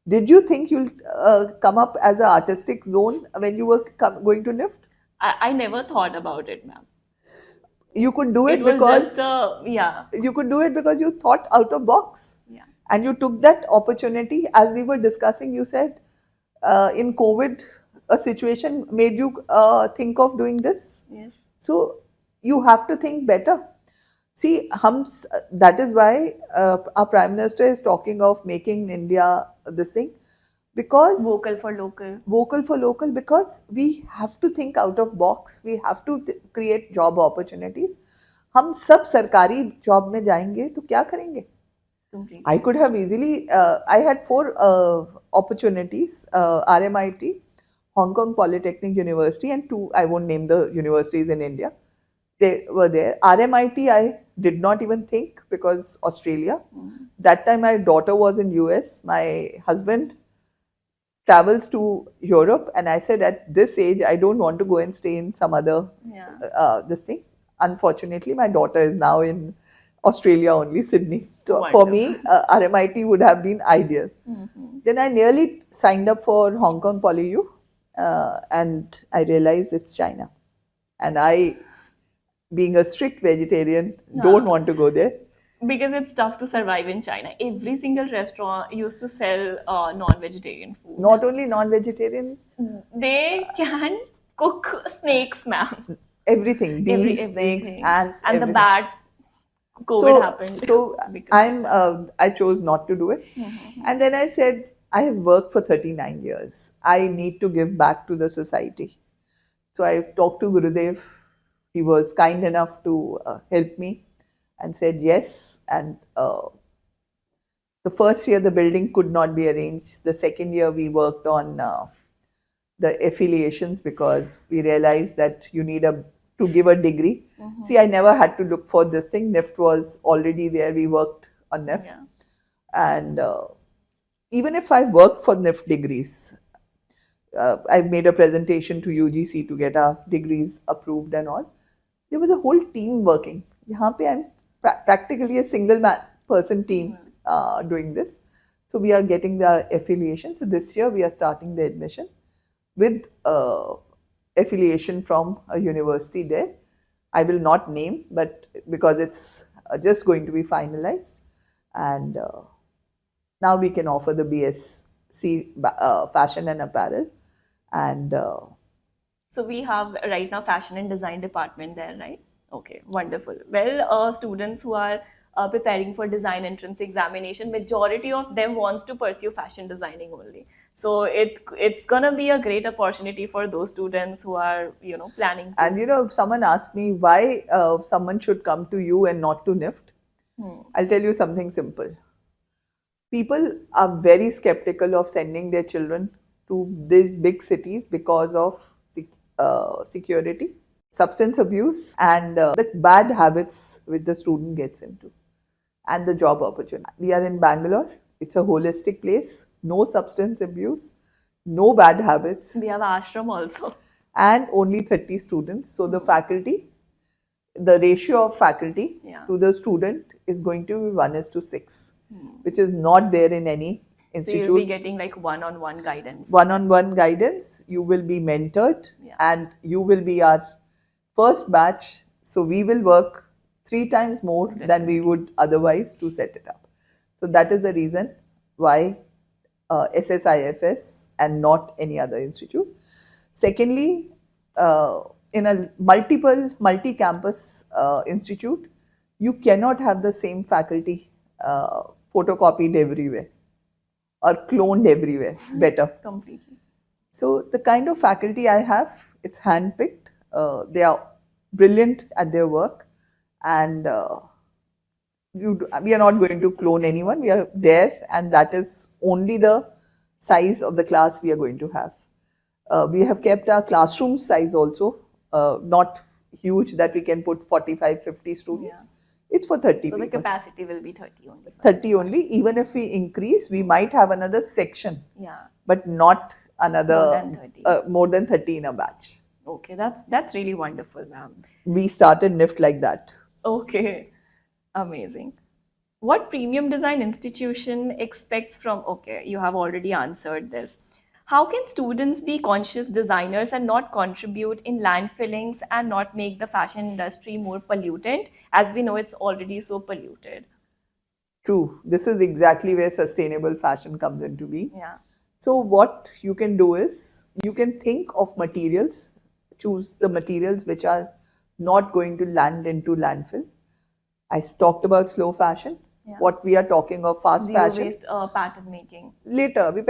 Did you think you'll come up as an artistic zone when you were going to NIFT? I never thought about it, ma'am. You could do it because you could do it because you thought out of box. Yeah. And you took that opportunity. As we were discussing, you said in COVID, a situation made you think of doing this. Yes. So you have to think better. See, that is why our Prime Minister is talking of making India this thing. Because vocal for local, because we have to think out of box. We have to create job opportunities. हम सब सरकारी job में जाएंगे तो क्या करेंगे? I could have easily. I had 4 opportunities. RMIT, Hong Kong Polytechnic University, and two, I won't name the universities in India. They were there. RMIT, I did not even think, because Australia. That time my daughter was in US. My husband travels to Europe, and I said at this age I don't want to go and stay in some other this thing. Unfortunately, my daughter is now in Australia only, Sydney. So for me, RMIT would have been ideal. Then I nearly signed up for Hong Kong PolyU, and I realized it's China, and I, being a strict vegetarian, don't want to go there. Because it's tough to survive in China. Every single restaurant used to sell non-vegetarian food. Not only non-vegetarian, They can cook snakes, ma'am. everything, bees, Everything. snakes, ants, and everything. the bats. COVID happened. So I chose not to do it. And then I said, I have worked for 39 years. I need to give back to the society. So I talked to Gurudev. He was kind enough to help me and said yes. And the first year the building could not be arranged. The second year we worked on the affiliations, because we realized that you need to give a degree. See, I never had to look for this thing. NIFT was already there. We worked on NIFT. Yeah. And even if I worked for NIFT degrees, I made a presentation to UGC to get our degrees approved and all. There was a whole team working. Yahan pe I'm practically a single person team doing this. So we are getting the affiliation. So this year we are starting the admission with affiliation from a university there. I will not name, but because it's just going to be finalized. And now we can offer the BSc fashion and apparel. And so we have right now fashion and design department there, right? Okay, wonderful. Well, students who are preparing for design entrance examination, majority of them wants to pursue fashion designing only. So it's gonna be a great opportunity for those students who are planning. And someone asked me why someone should come to you and not to NIFT. I'll tell you something simple. People are very skeptical of sending their children to these big cities because of security, substance abuse, and the bad habits which the student gets into, and the job opportunity. We are in Bangalore. It's a holistic place. No substance abuse, no bad habits. We have ashram also. And only 30 students. So the faculty, the ratio of faculty to the student is going to be 1:6, which is not there in any institute. So you'll be getting like one-on-one guidance. One-on-one guidance. You will be mentored, and you will be our first batch. So we will work 3 times more than we would otherwise to set it up. So that is the reason why SSIFS and not any other institute. Secondly, in a multi-campus institute, you cannot have the same faculty photocopied everywhere or cloned everywhere better. Completely. So the kind of faculty I have, it's hand-picked. They are brilliant at their work, and we are not going to clone anyone. We are there, and that is only the size of the class we are going to have. We have kept our classroom size also not huge that we can put 45, 50 students. It's for 30 people. So the capacity will be 30 only. 30 only. Even if we increase, we might have another section. But not another more than 30 in a batch. Okay, that's really wonderful, ma'am. We started NIFT like that. Okay, amazing. What premium design institution expects from, okay, you have already answered this. How can students be conscious designers and not contribute in landfillings and not make the fashion industry more pollutant, as we know it's already so polluted? True. This is exactly where sustainable fashion comes into being. So what you can do is, you can think of materials, choose the materials which are not going to land into landfill. I talked about slow fashion. What we are talking of fast fashion. Zero waste pattern making. Later, we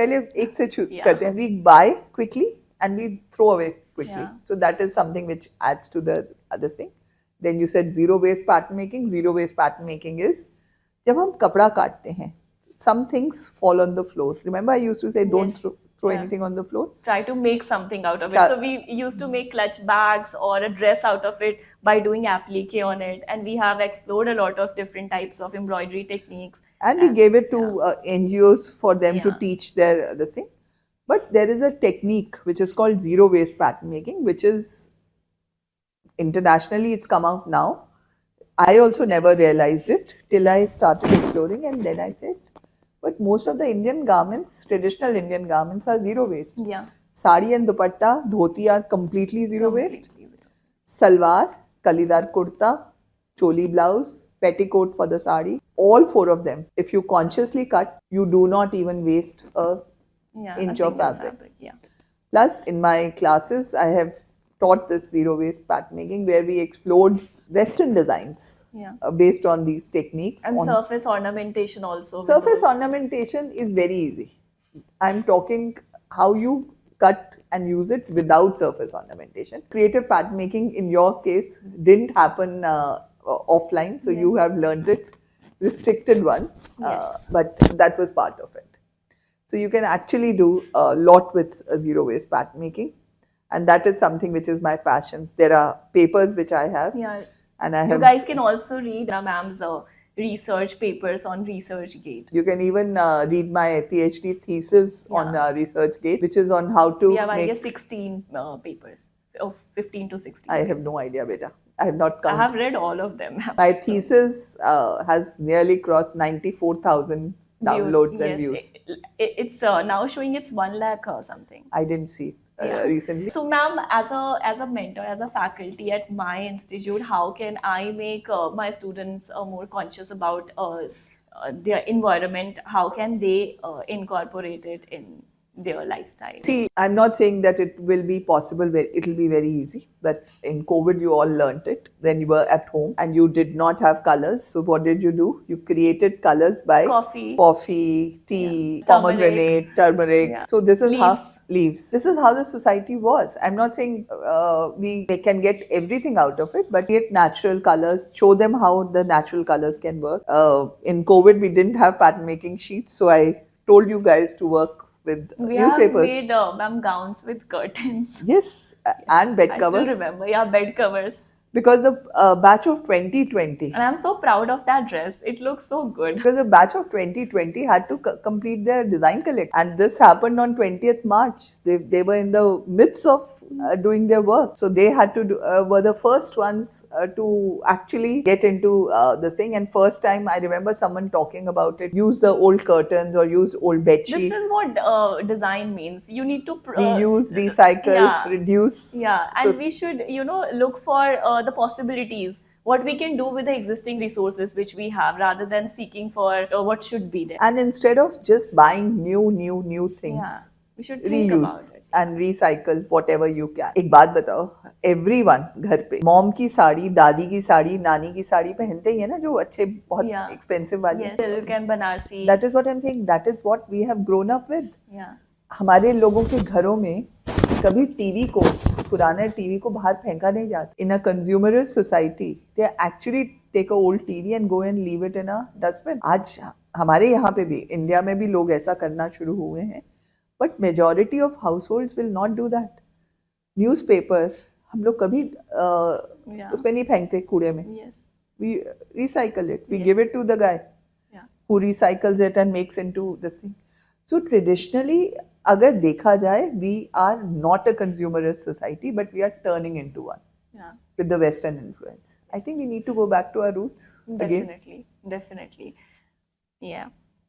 we buy quickly and we throw away quickly. So that is something which adds to the other thing. Then you said zero waste pattern making. Zero waste pattern making is, जब हम कपड़ा काटते हैं, some things fall on the floor. Remember, I used to say don't throw Yeah. anything on the floor. Try to make something out of it. Try- So we used to make clutch bags or a dress out of it by doing applique on it, and we have explored a lot of different types of embroidery techniques. And we gave it to NGOs for them to Yeah. teach their this thing. But there is a technique which is called zero waste pattern making, which is internationally it's come out now. I also never realized it till I started exploring, and then I said, but most of the Indian garments, traditional Indian garments, are zero waste. Yeah. Sari and dupatta, dhoti are completely zero waste. Completely. Salwar, kalidar kurta, choli blouse, petticoat for the sari, all four of them. If you consciously cut, you do not even waste a Yeah. inch a of single fabric. Yeah. Plus, in my classes, I have taught this zero waste pattern making where we explored Western designs Yeah. based on these techniques. And surface ornamentation also. with Surface those. ornamentation is very easy. I'm talking how you cut and use it without surface ornamentation. Creative pattern making in your case didn't happen offline, so you have learned it, restricted one, Yes. but that was part of it. So you can actually do a lot with zero waste pattern making, and that is something which is my passion. There are papers which I have, Yeah. and I You have. guys can also read ma'am's research papers on ResearchGate. You can even read my PhD thesis on ResearchGate, which is on how to We have, I make. guess, 16 papers, of 15 to 16. I have no idea, beta. I have not I counted. have read all of them. My thesis has nearly crossed 94,000 downloads and views. It's now showing it's 1 lakh or something. I didn't see Yeah. recently. So, ma'am, as a mentor, as a faculty at my institute, how can I make my students more conscious about their environment? How can they incorporate it in their lifestyle? See, I'm not saying that it will be possible, it will be very easy, but in COVID, you all learnt it when you were at home and you did not have colors. So, what did you do? You created colors by coffee, tea, pomegranate, turmeric. Yeah. So, this is how Leaves. leaves. This is how the society was. I'm not saying we can get everything out of it, but create natural colors, show them how the natural colors can work. In COVID, we didn't have pattern making sheets, so I told you guys to work with We newspapers. have made ma'am gowns with curtains. Yes, and bed I covers. still remember. Yeah, bed covers. Because the batch of 2020. And I'm so proud of that dress. It looks so good. Because the batch of 2020 had to complete their design collect, and this happened on 20th March. They were in the midst of doing their work, so they had to were the first ones to actually get into this thing. And first time I remember someone talking about it. Use the old curtains or use old bed sheets. This is what design means. You need to reuse, recycle, reduce. Yeah, and we should look for the possibilities. What we can do with the existing resources which we have, rather than seeking for what should be there. And instead of just buying new things, we should think reuse about it. and recycle whatever you can. एक बात बताओ, everyone घर पे mom की साड़ी, दादी की साड़ी, नानी की साड़ी पहनते ही है ना, जो अच्छे बहुत expensive वाली. Yes, silk and banarsi. That is what I'm saying. That is what we have grown up with. Yeah. हमारे लोगों के घरों में कभी टीवी को, पुराने टीवी को बाहर फेंका नहीं जाता. In a consumerist society, they actually take a old TV and go and leave it in a dustbin. आज हमारे यहाँ पे भी, इंडिया में भी लोग ऐसा करना शुरू हुए हैं. But majority of households will not do that. Newspaper, हम लोग कभी उसमें नहीं फेंकते कूड़े में. Yes. We recycle it. We give it to the guy who recycles it and makes into this thing. So traditionally, अगर देखा जाए, we are not a consumerist society, but we are turning into one. Yeah. With the Western influence. I think we need to go back to our roots again. Definitely. Yeah.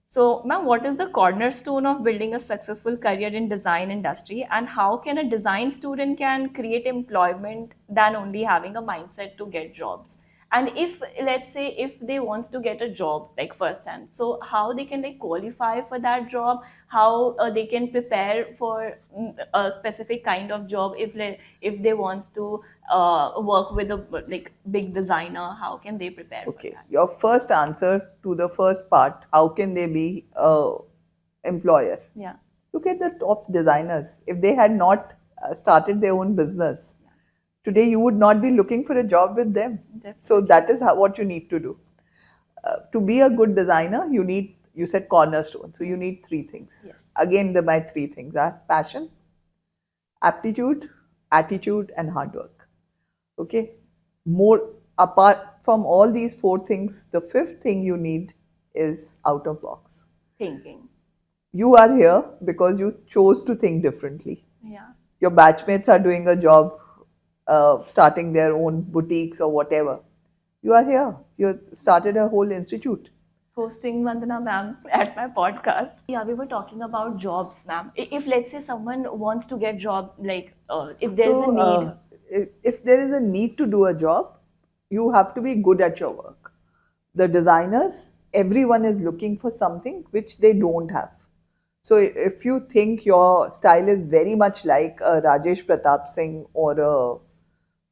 So, ma'am, what is the cornerstone of building a successful career in design industry, and how can a design student can create employment than only having a mindset to get jobs? And if, let's say, if they want to get a job like firsthand, so how they can qualify for that job, how they can prepare for a specific kind of job if they want to work with a big designer, how can they prepare for that? Your first answer to the first part, how can they be a employer? Yeah. Look at the top designers. If they had not started their own business, today you would not be looking for a job with them. Definitely. So that is what you need to do. To be a good designer, you you said cornerstone. So you need three things. Yes. Again, my three things are passion, aptitude, attitude, and hard work. Okay. More apart from all these four things, the fifth thing you need is out of box. Thinking. You are here because you chose to think differently. Yeah. Your batchmates are doing a job, starting their own boutiques or whatever. You are here. You started a whole institute. Hosting Vandana ma'am at my podcast. Yeah, we were talking about jobs, ma'am. If let's say someone wants to get job, like if there's a need. If there is a need to do a job, you have to be good at your work. The designers, everyone is looking for something which they don't have. So if you think your style is very much like a Rajesh Pratap Singh or a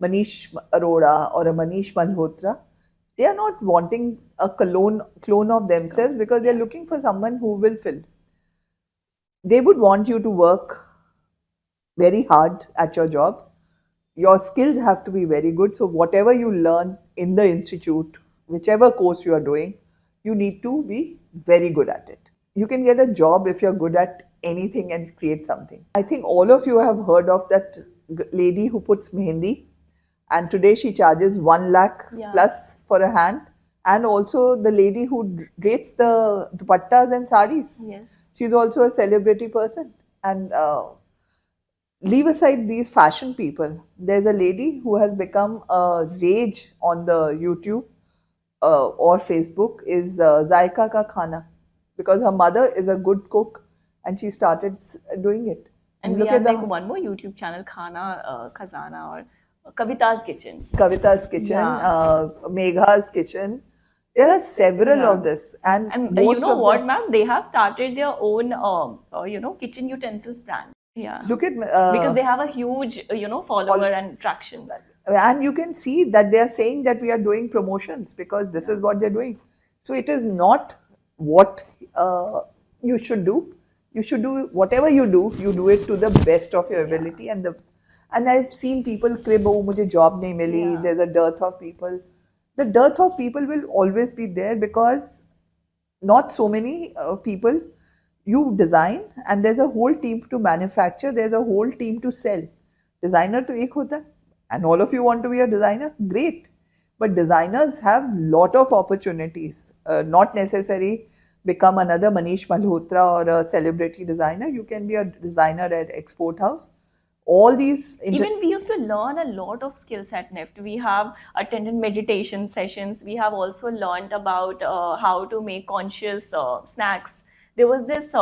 Manish Arora or a Manish Malhotra, they are not wanting a clone of themselves because they're looking for someone who will fill. They would want you to work very hard at your job. Your skills have to be very good. So whatever you learn in the institute, whichever course you are doing, you need to be very good at it. You can get a job if you're good at anything and create something. I think all of you have heard of that lady who puts mehendi, and today she charges 1 lakh plus for a hand, and also the lady who drapes the dupattas and saris. Yes. She's also a celebrity person. And leave aside these fashion people, there's a lady who has become a rage on the YouTube or Facebook is Zaika Ka Khana, because her mother is a good cook and she started doing it. And we have like one more YouTube channel, Khana Khazana or Kavita's Kitchen. Kavita's Kitchen, Megha's Kitchen. There are several of this, and most you know of what, ma'am? They have started their own, kitchen utensils brand. Yeah. Look at because they have a huge, follower and traction. And you can see that they are saying that we are doing promotions because this is what they're doing. So it is not what you should do. You should do whatever you do it to the best of your ability. And I've seen people crib, oh, mujhe job nahi mili. There's a dearth of people. The dearth of people will always be there because not so many people. You design and there's a whole team to manufacture, there's a whole team to sell. Designer to ek hota hai, and all of you want to be a designer, great. But designers have lot of opportunities, not necessary become another Manish Malhotra or a celebrity designer. You can be a designer at Export House. All these even we used to learn a lot of skills at NIFT. We have attended meditation sessions. We have also learned about how to make conscious snacks. There was this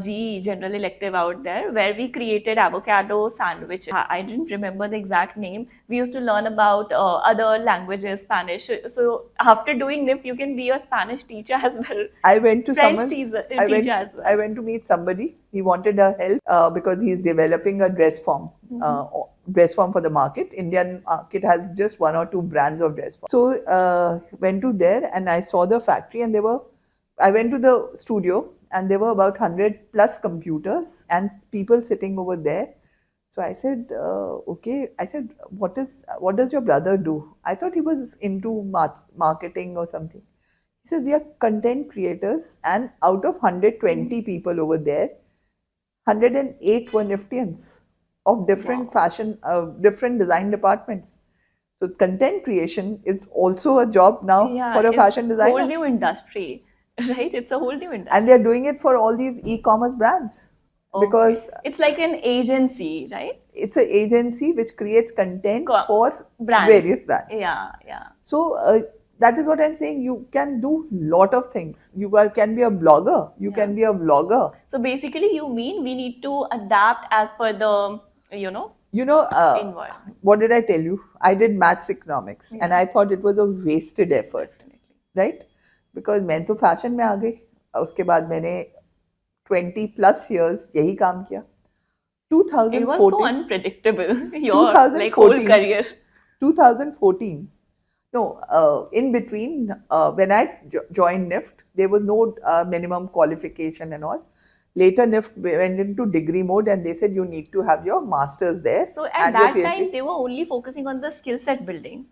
GE general elective out there where we created avocado sandwich. I didn't remember the exact name. We used to learn about other languages, Spanish. So after doing NIFT, you can be a Spanish teacher as well. I went to French teacher as well. I went to meet somebody. He wanted our help because he's developing a dress form. Dress form for the market. Indian market has just 1 or 2 brands of dress form. So went to there and I saw the factory, and I went to the studio and there were about 100 plus computers and people sitting over there. So I said, okay. I said, what does your brother do? I thought he was into marketing or something. He said, we are content creators, and out of 120 people over there, 108 were NIFTians of different fashion, different design departments. So content creation is also a job now for a fashion designer. It's a whole new industry. Right, it's a whole new industry. And they're doing it for all these e-commerce brands. Because it's like an agency, right? It's an agency which creates content for various brands. Yeah. So that is what I'm saying. You can do lot of things. You can be a blogger. You can be a vlogger. So basically, you mean we need to adapt as per the, environment. What did I tell you? I did maths economics and I thought it was a wasted effort. Definitely. Right? Because मैं तो fashion में आ गई, उसके बाद मैंने 20 plus years यही काम किया. 2014. It was so unpredictable. Your like whole career. 2014. No, in between, when I joined NIFT, there was no minimum qualification and all. Later, NIFT went into degree mode and they said you need to have your masters there. So at that time, they were only focusing on the skill set building.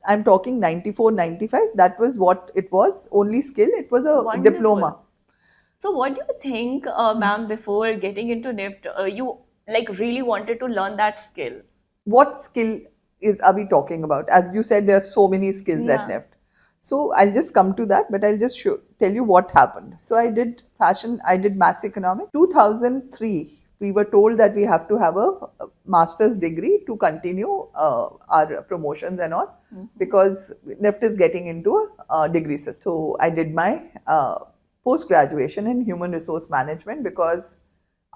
I'm talking 94, 95. That was what it was. Only skill. It was a Wonderful. diploma. So what do you think, ma'am, before getting into NIFT, you like really wanted to learn that skill? What skill are we talking about? As you said, there are so many skills at Yeah. NIFT. So I'll just come to that, but I'll just tell you what happened. So I did fashion, I did maths economics. 2003, we were told that we have to have a master's degree to continue our promotions and all, because NIFT is getting into a degree system. So I did my post-graduation in human resource management, because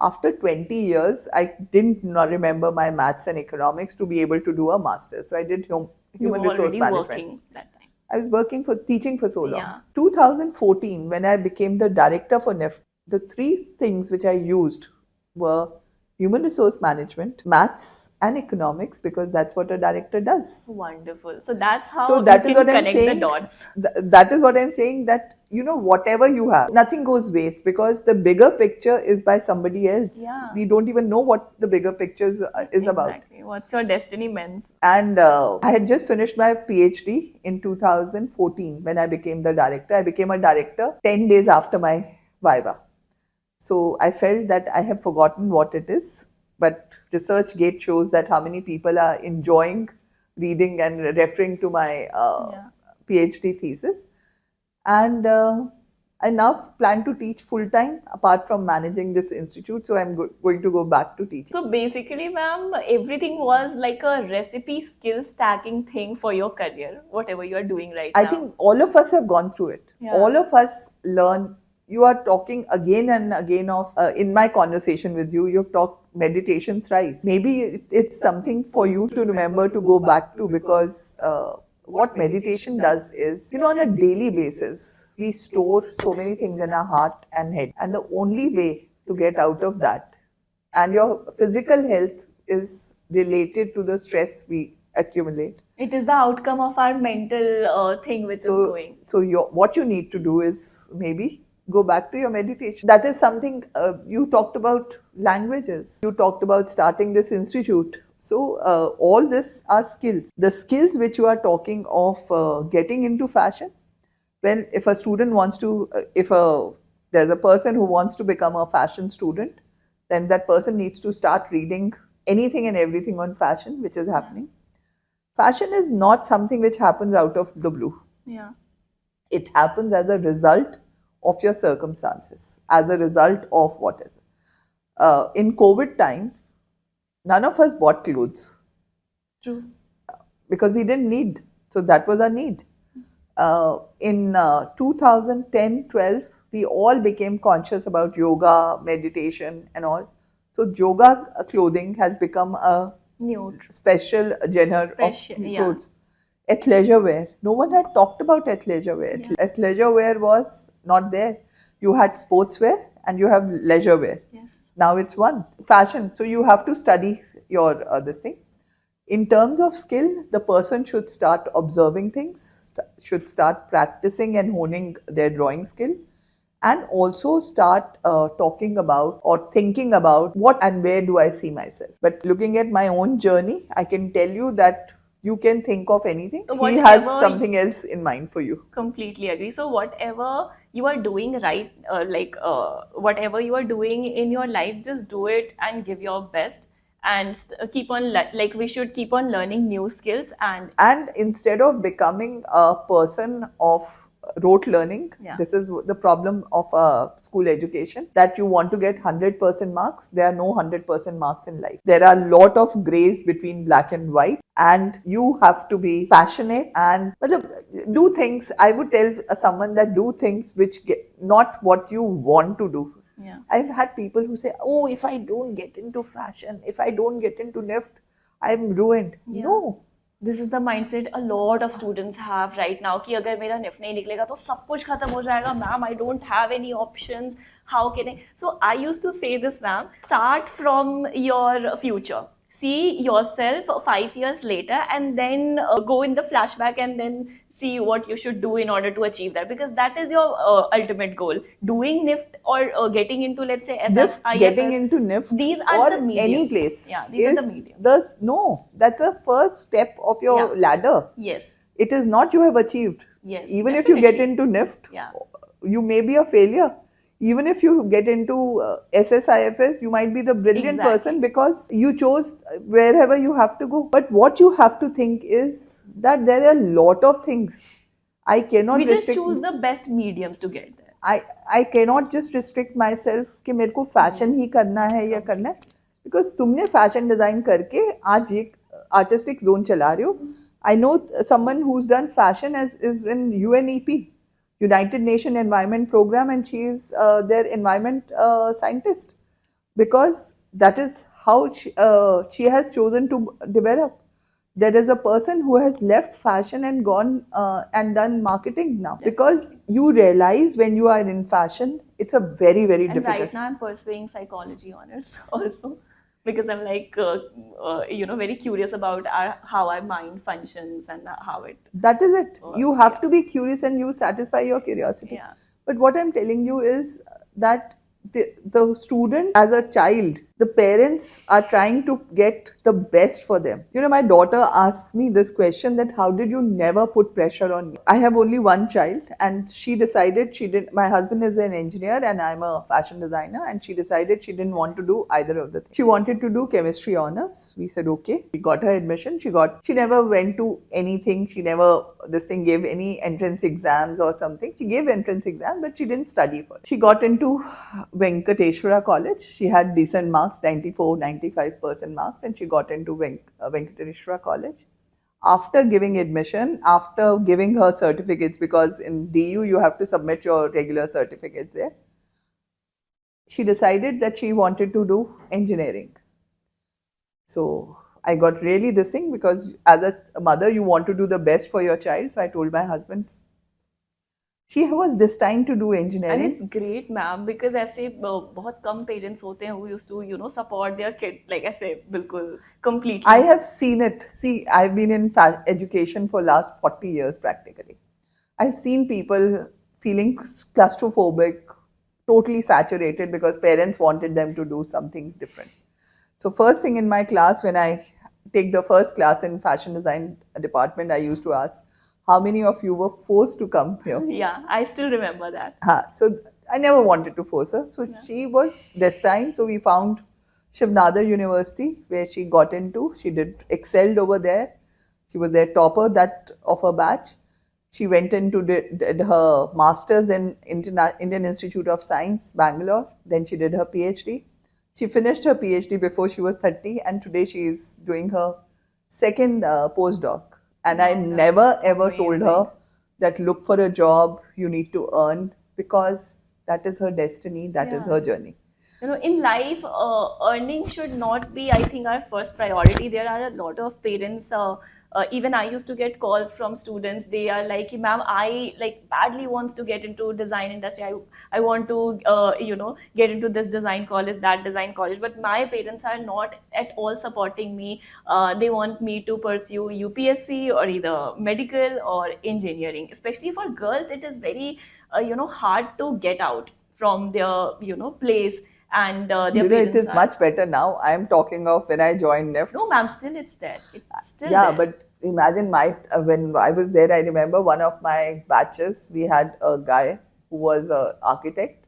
after 20 years, I didn't not remember my maths and economics to be able to do a master's. So I did You human were resource already management. working that time. I was working for teaching for so long. Yeah. 2014, when I became the director for NIFT, the three things which I used were human resource management, maths, and economics, because that's what a director does. Wonderful. So that's how So that you is can what I'm connect saying. the dots. That is what I'm saying, that whatever you have, nothing goes waste, because the bigger picture is by somebody else. Yeah. We don't even know what the bigger picture is about. Exactly. What's your destiny means? And I had just finished my PhD in 2014 when I became the director. I became a director 10 days after my Viva. So I felt that I have forgotten what it is, but ResearchGate shows that how many people are enjoying reading and referring to my PhD thesis. And I now plan to teach full time apart from managing this institute. So I'm going to go back to teaching. So basically, ma'am, everything was like a recipe skill stacking thing for your career, whatever you are doing right now. I think all of us have gone through it. Yeah. All of us learn. You are talking again and again of, in my conversation with you, you've talked meditation thrice. Maybe it's something for you to remember to go back to, because what meditation does is, on a daily basis, we store so many things in our heart and head. And the only way to get out of that, and your physical health is related to the stress we accumulate. It is the outcome of our mental thing which is going. So what you need to do is maybe go back to your meditation. That is something you talked about languages. You talked about starting this institute. So all this are skills. The skills which you are talking of getting into fashion. When if a student wants to, there's a person who wants to become a fashion student, then that person needs to start reading anything and everything on fashion, which is happening. Fashion is not something which happens out of the blue. Yeah. It happens as a result of your circumstances, as a result of what is. In COVID time, none of us bought clothes. True. Because we didn't need. So that was our need. In 2010-12, we all became conscious about yoga, meditation and all. So yoga clothing has become a New. special genre of clothes. Athleisure wear. No one had talked about athleisure wear. Yeah. Athleisure wear was not there. You had sportswear and you have leisure wear. Yes. Now it's one. Fashion. So you have to study your this thing. In terms of skill, the person should start observing things, should start practicing and honing their drawing skill, and also start talking about or thinking about what and where do I see myself. But looking at my own journey, I can tell you that you can think of anything. He has something else in mind for you. Completely agree. So whatever you are doing right, whatever you are doing in your life, just do it and give your best. And keep on we should keep on learning new skills, and instead of becoming a person of rote learning, this is the problem of school education, that you want to get 100% marks. There are no 100% marks in life. There are a lot of grays between black and white, and you have to be passionate and do things. I would tell someone that do things which not what you want to do. Yeah. I've had people who say, oh, if I don't get into fashion, if I don't get into NIFT, I'm ruined. Yeah. No. This is the mindset a lot of students have right now कि अगर मेरा NIFT नहीं निकलेगा तो सब कुछ खत्म हो जाएगा. Ma'am, I don't have any options. How can I? So I used to say this, ma'am. Start from your future. See yourself 5 years later and then go in the flashback and then see what you should do in order to achieve that, because that is your ultimate goal. Doing NIFT or getting into, let's say, NIFT, getting into NIFT, these are or the mediums. Any place. Yeah, these are the mediums. No, that's the first step of your ladder. Yes. it is not you have achieved. Yes, Even if you get definitely. into NIFT, Yeah. you may be a failure. Even if you get into SSIFS, you might be the brilliant Exactly. person because you chose wherever you have to go. But what you have to think is that there are a lot of things. I cannot We just restrict. choose the best mediums to get there. I cannot just restrict myself कि मेरे को fashion ही करना है या करना है because तुमने fashion design करके आज एक आर्टिस्टिक जोन चला रहे हो. I know someone who's done fashion as is in UNEP, United Nation Environment Program, and she is their environment scientist because that is how she has chosen to develop. There is a person who has left fashion and gone and done marketing now because you realize when you are in fashion, it's a very, very And difficult. right now I'm pursuing psychology honors also because I'm like, very curious about how our mind functions and how it. That is it. works. You have to be curious and you satisfy your curiosity. Yeah. But what I'm telling you is that the student as a child, the parents are trying to get the best for them. You know, my daughter asks me this question that how did you never put pressure on me? I have only one child and she decided she didn't, my husband is an engineer and I'm a fashion designer, and she decided she didn't want to do either of the things. She wanted to do chemistry honors. We said okay. We got her admission. She never went to anything. She never, gave any entrance exams or something. She gave entrance exam, but she didn't study for it. She got into Venkateshwara College. She had decent marks, 94-95% marks, and she got into Venkateshwara College. After giving admission, after giving her certificates, because in DU you have to submit your regular certificates there, she decided that she wanted to do engineering. So I got really this thing because as a mother, you want to do the best for your child. So I told my husband, she was destined to do And engineering. it's great, ma'am, because ऐसे बहुत कम parents होते हैं who used to support their kid like ऐसे बिल्कुल completely. I have seen it. See, I've been in education for last 40 years practically. I've seen people feeling claustrophobic, totally saturated because parents wanted them to do something different. So first thing in my class, when I take the first class in fashion design department, I used to ask, how many of you were forced to come here? Yeah, I still remember that. So I never wanted to force her. So she was destined. So we found Shivnadar University where she got into. She excelled over there. She was their topper of her batch. She went into did her masters in Indian Institute of Science, Bangalore. Then she did her PhD. She finished her PhD before she was 30, and today she is doing her second postdoc. And I never ever told her that look for a job, you need to earn, because that is her destiny, that is her journey. In life, earning should not be, I think, our first priority. There are a lot of parents, even I used to get calls from students. They are like, ma'am, I like badly wants to get into design industry. I want to, get into this design college, that design college. But my parents are not at all supporting me. They want me to pursue UPSC or either medical or engineering. Especially for girls, it is very, hard to get out from their, place. And it is much better now. I am talking of when I joined NIFT. No, ma'am, still it's there. It's still yeah, there. but imagine when I was there, I remember one of my batches, we had a guy who was an architect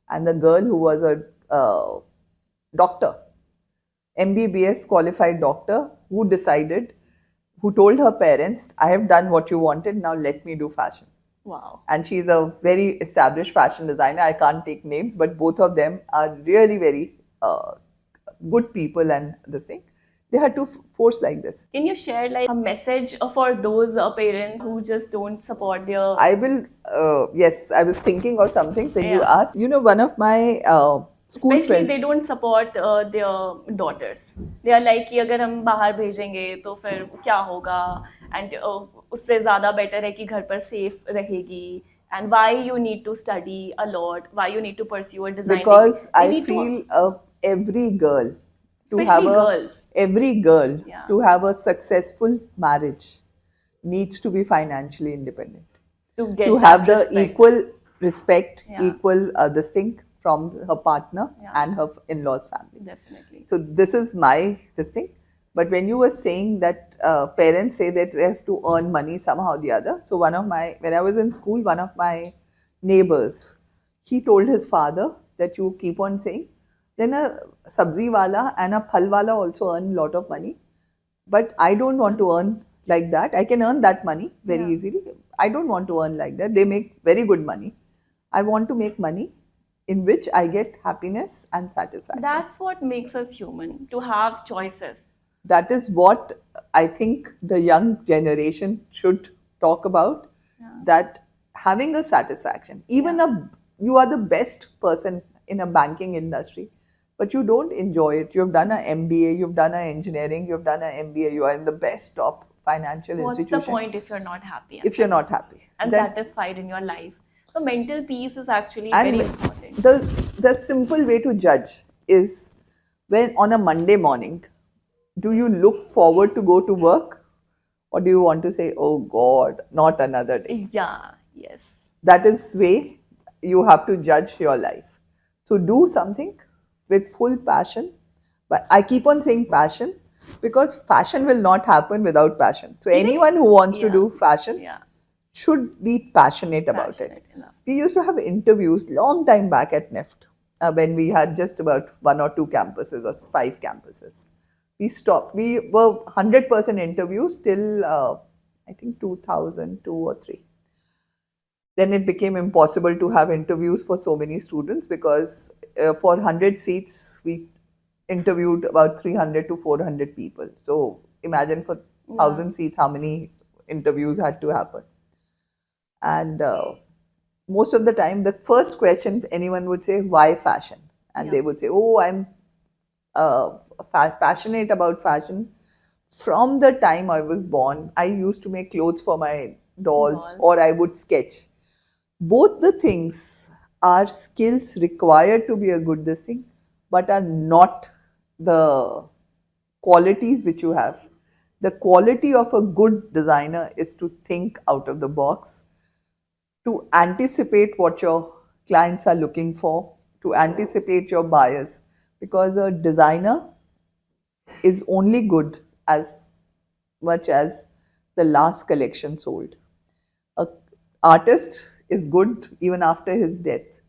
and the girl who was a doctor, MBBS qualified doctor, who told her parents, I have done what you wanted, now let me do fashion. Wow. And she's a very established fashion designer. I can't take names, but both of them are really very good people, and this thing. They had to force like this. Can you share like a message for those parents who just don't support their... I will, yes, I was thinking of something when you asked. One of my school Especially friends. they don't support their daughters. They are like कि अगर हम बाहर भेजेंगे तो फिर क्या होगा, and उससे ज़्यादा better है कि घर पर safe रहेगी. And why you need to study a lot? Why you need to pursue a design? Because I feel every girl to have to have a successful marriage needs to be financially independent. To have the equal respect, equal this thing from her partner and her in-laws family. Definitely. So this is my this thing. But when you were saying that parents say that they have to earn money somehow or the other, so when I was in school, one of my neighbors, he told his father that you keep on saying, then a sabzi wala and a phal wala also earn a lot of money. But I don't want to earn like that. I can earn that money very Yeah. easily. I don't want to earn like that. They make very good money. I want to make money in which I get happiness and satisfaction. That's what makes us human, to have choices. That is what I think the young generation should talk about. Yeah. That having a satisfaction, even you are the best person in a banking industry, but you don't enjoy it. You've done an MBA, you've done an engineering, you've done an MBA, you are in the best top financial What's institution. the point if you're not happy? If you're not happy, and then satisfied in your life. So mental peace is actually and very important. the simple way to judge is when on a Monday morning, do you look forward to go to work, or do you want to say, oh God, not another day? Yeah, yes. That is way you have to judge your life. So do something with full passion. But I keep on saying passion because fashion will not happen without passion. So anyone who wants to do fashion Yeah. should be passionate about it. Passionate enough. We used to have interviews long time back at NIFT when we had just about 1 or 2 campuses or 5 campuses. We stopped. We were 100% interviews till I think 2002 or 3. Then it became impossible to have interviews for so many students because for 100 seats, we interviewed about 300 to 400 people. So imagine for 1,000 seats, how many interviews had to happen. And most of the time, the first question anyone would say, why fashion? And they would say, oh, I'm passionate about fashion. From the time I was born, I used to make clothes for my dolls or I would sketch. Both the things are skills required to be a good this thing, but are not the qualities which you have. The quality of a good designer is to think out of the box, to anticipate what your clients are looking for, to anticipate your buyers, because a designer is only good as much as the last collection sold. An artist is good even after his death.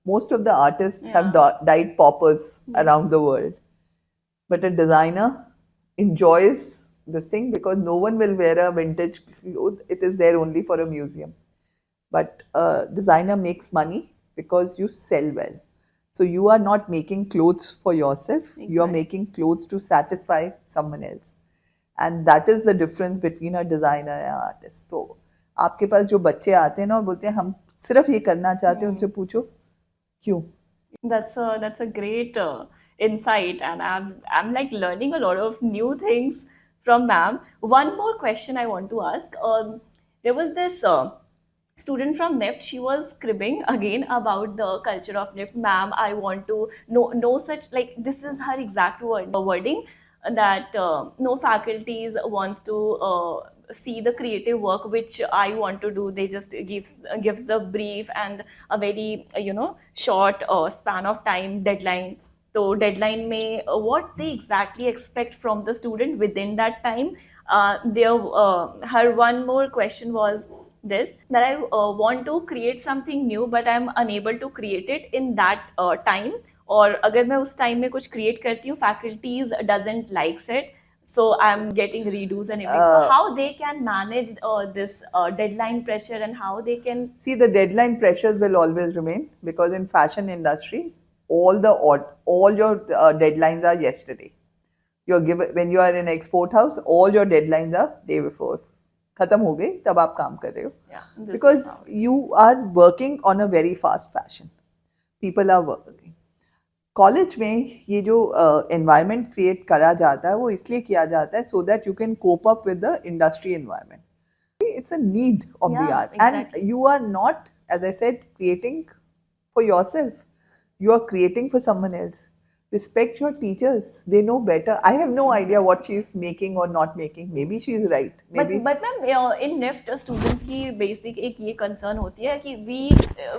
Most of the artists have died paupers around the world. But a designer enjoys this thing because no one will wear a vintage cloth. It is there only for a museum. But a designer makes money because you sell well. So you are not making clothes for yourself. You are making clothes to satisfy someone else. And that is the difference between a designer and an artist. So आपके पास जो बच्चे आते हैं ना और बोलते हैं हम सिर्फ ये करना चाहते हैं, उनसे पूछो क्यों? That's a great insight, and I'm like learning a lot of new things from ma'am. One more question I want to ask. There was this student from NIFT. She was cribbing again about the culture of NIFT. Ma'am, I want to know such, like, this is her exact wording, that no faculties wants to see the creative work which I want to do. They just gives the brief and a very short span of time deadline. So deadline may what they exactly expect from the student within that time. Her one more question was this, that I want to create something new but I'm unable to create it in that time, और अगर मैं उस time में कुछ create करती हूँ, faculties doesn't likes it, so I'm getting redos and everything. So how they can manage this deadline pressure, and how they can see, the deadline pressures will always remain because in fashion industry, all your deadlines are yesterday. You're given when you are in export house, all your deadlines are day before. खत्म हो गई तब आप काम कर रहे हो. Because you are working on a very fast fashion. People are working. College में ये जो एनवायरनमेंट क्रिएट करा जाता है वो इसलिए किया जाता है so that you can cope up with the industry environment. It's a need of the art. And you are not, as I said, creating for yourself. You are creating for someone else. Respect your teachers. They know better. I have no idea what she's making or not making. Maybe she's right. Maybe. But ma'am in NIFT students की basic एक ये concern होती है कि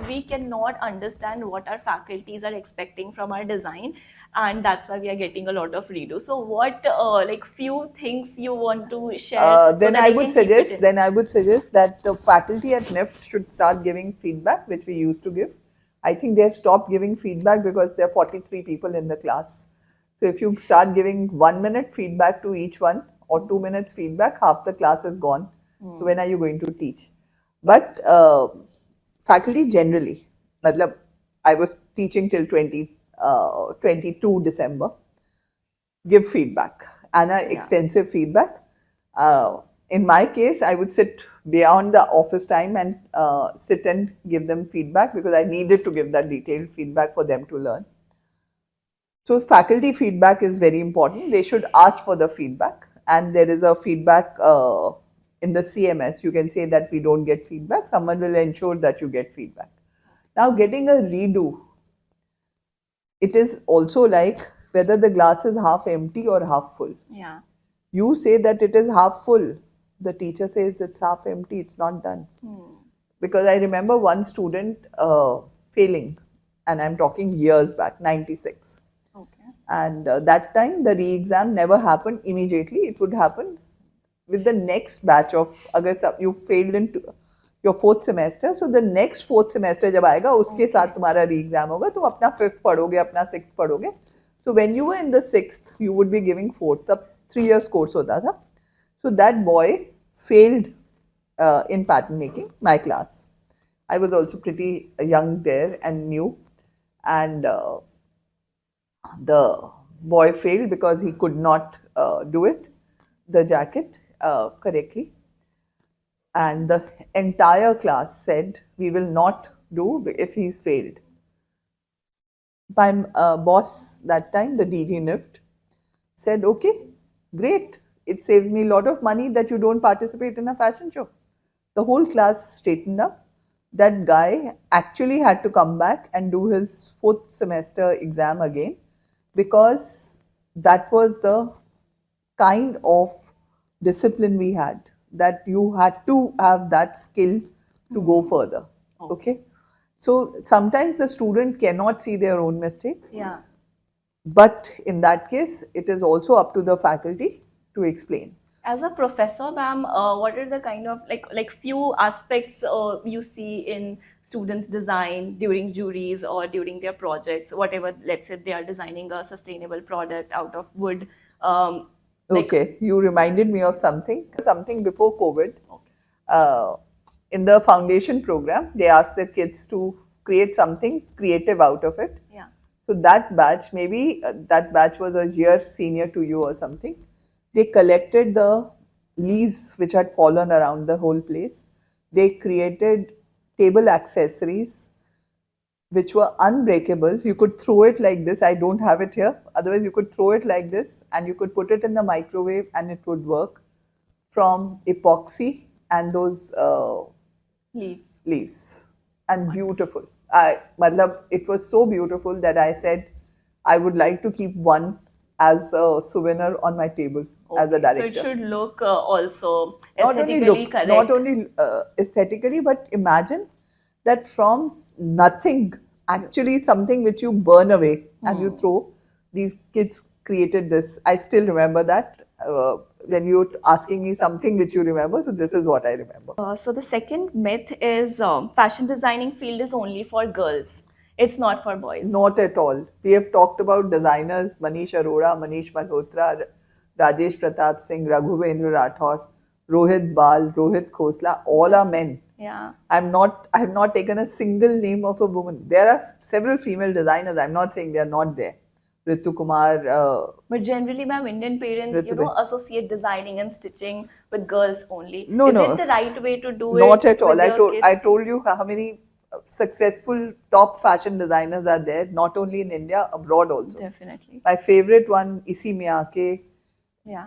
we cannot understand what our faculties are expecting from our design, and that's why we are getting a lot of redo. So what like few things you want to share so then that I they would can keep it suggest. in? Then I would suggest that the faculty at NIFT should start giving feedback, which we used to give. I think they have stopped giving feedback because there are 43 people in the class. So if you start giving 1 minute feedback to each one or 2 minutes feedback, half the class is gone. So when are you going to teach? But faculty generally, matlab, I was teaching till 22 December, give feedback and extensive feedback. In my case, I would sit beyond the office time and sit and give them feedback because I needed to give that detailed feedback for them to learn. So faculty feedback is very important. They should ask for the feedback, and there is a feedback in the CMS. You can say that we don't get feedback. Someone will ensure that you get feedback. Now, getting a redo, it is also like whether the glass is half empty or half full. Yeah. You say that it is half full. The teacher says it's half empty. It's not done. Because I remember one student failing, and I'm talking years back, 96. Okay. And that time the re-exam never happened immediately. It would happen with the next batch of, agar you failed in your fourth semester, so the next fourth semester जब आएगा उसके साथ तुम्हारा re-exam होगा, तुम अपना fifth पढ़ोगे, अपना sixth पढ़ोगे. So when you were in the sixth, you would be giving fourth. तब 3 years course होता था. So that boy failed in pattern making, my class. I was also pretty young there and new, and the boy failed because he could not do it, the jacket, correctly. And the entire class said, we will not do if he's failed. My boss that time, the DG NIFT, said, okay, great. It saves me a lot of money that you don't participate in a fashion show. The whole class straightened up. That guy actually had to come back and do his fourth semester exam again, because that was the kind of discipline we had, that you had to have that skill to go further. Okay. So sometimes the student cannot see their own mistake. Yeah. But in that case, it is also up to the faculty to explain. As a professor, ma'am, what are the kind of like few aspects you see in students' design during juries or during their projects, whatever? Let's say they are designing a sustainable product out of wood. Okay, you reminded me of something before COVID. In the foundation program, they asked the kids to create something creative out of it. Yeah. So that batch, maybe that batch was a year senior to you or something. They collected the leaves which had fallen around the whole place. They created table accessories which were unbreakable. You could throw it like this. I don't have it here. Otherwise, you could throw it like this and you could put it in the microwave and it would work, from epoxy and those leaves. And beautiful. It was so beautiful that I said, I would like to keep one as a souvenir on my table as a director. So it should look also not aesthetically only look, correct. Not only aesthetically, but imagine that from nothing, actually something which you burn away and you throw. These kids created this. I still remember that. When you're asking me something which you remember, so this is what I remember. So the second myth is fashion designing field is only for girls. It's not for boys. Not at all. We have talked about designers, Manish Arora, Manish Malhotra, Rajesh Pratap Singh, Raghuvendra Rathore, Rohit Bal, Rohit Khosla, all are men. Yeah. I have not taken a single name of a woman. There are several female designers. I'm not saying they are not there. Ritu Kumar. But generally, ma'am, Indian parents, associate designing and stitching with girls only. No. Is it the right way to do it? Not at all. I I told you how many successful top fashion designers are there, not only in India, abroad also. Definitely. My favorite one, Issey Miyake,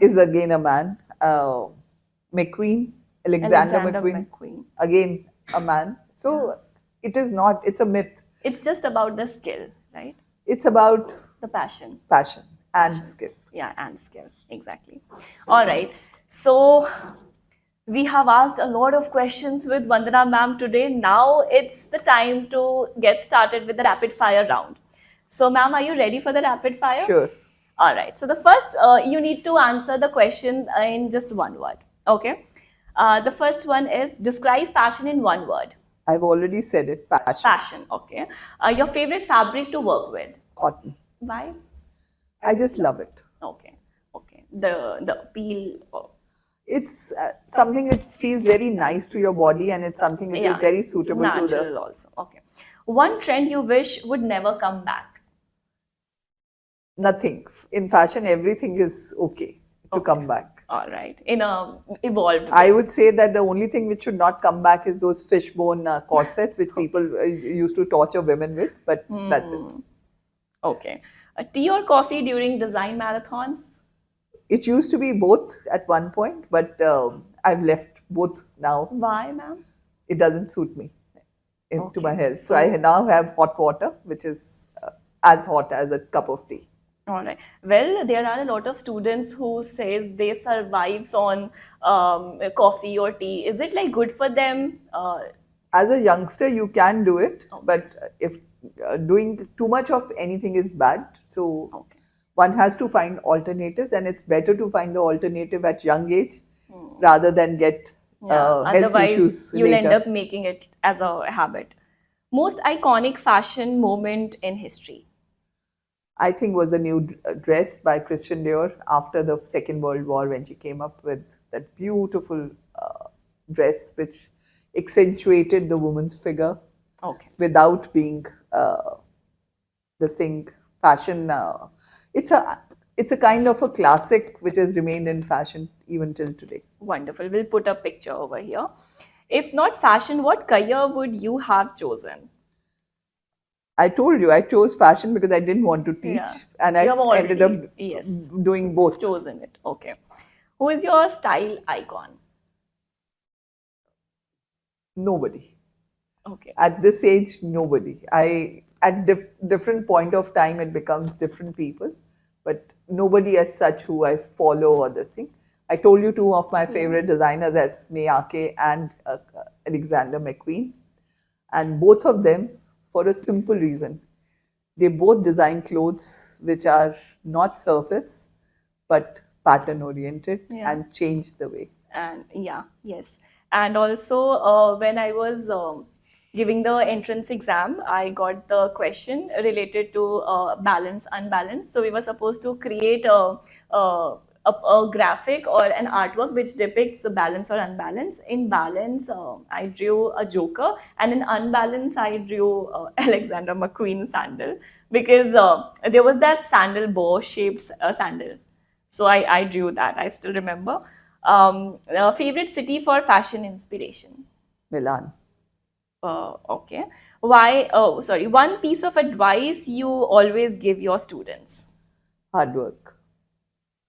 is again a man. McQueen, Alexander McQueen, again a man. So it is not, it's a myth. It's just about the skill, right? It's about The passion. Passion and skill. Yeah, and skill. Exactly. All right. So we have asked a lot of questions with Vandana ma'am today. Now it's the time to get started with the rapid fire round. So, ma'am, are you ready for the rapid fire? Sure. All right. So the first, you need to answer the question in just one word. Okay. The first one is describe fashion in one word. I've already said it. Passion. Fashion. Okay. Your favorite fabric to work with. Cotton. Why? I just love it. Okay. Okay. The peel. Oh, It's something which feels very nice to your body, and it's something which is yeah. very suitable to the. Natural also. Okay. One trend you wish would never come back. Nothing. In fashion, everything is okay to come back. All right. In a evolved way. I would say that the only thing which should not come back is those fishbone corsets which people used to torture women with, but that's it. Okay. Tea or coffee during design marathons? It used to be both at one point, but I've left both now. Why, ma'am? It doesn't suit me into my Okay. health. So I now have hot water, which is as hot as a cup of tea. All right. Well, there are a lot of students who says they survives on coffee or tea. Is it like good for them? As a youngster, you can do it, but if doing too much of anything is bad, so Okay. one has to find alternatives, and it's better to find the alternative at young age rather than get health Otherwise, issues you'll later. end up making it as a habit. Most iconic fashion moment in history. I think was the new dress by Christian Dior after the Second World War, when she came up with that beautiful dress which accentuated the woman's figure Okay. without being this thing fashion. It's a kind of a classic which has remained in fashion even till today. Wonderful. We'll put a picture over here. If not fashion, what career would you have chosen? I told you I chose fashion because I didn't want to teach, Yeah. and You have I ended up yes, doing both. chosen it. Okay. Who is your style icon? Nobody. Okay. At this age, nobody. At different point of time, it becomes different people, but nobody as such who I follow or this thing. I told you two of my favorite designers as Miyake and Alexander McQueen, and both of them, for a simple reason, they both design clothes which are not surface but pattern oriented and change the way. And yes. And also, when I was giving the entrance exam, I got the question related to balance, unbalance. So we were supposed to create a graphic or an artwork which depicts the balance or unbalance. In balance, I drew a joker, and in unbalance, I drew Alexander McQueen sandal, because there was that sandal bow shaped sandal. So I drew that. I still remember. Favorite city for fashion inspiration? Milan. Okay. Why? Oh, sorry. One piece of advice you always give your students. Hard work.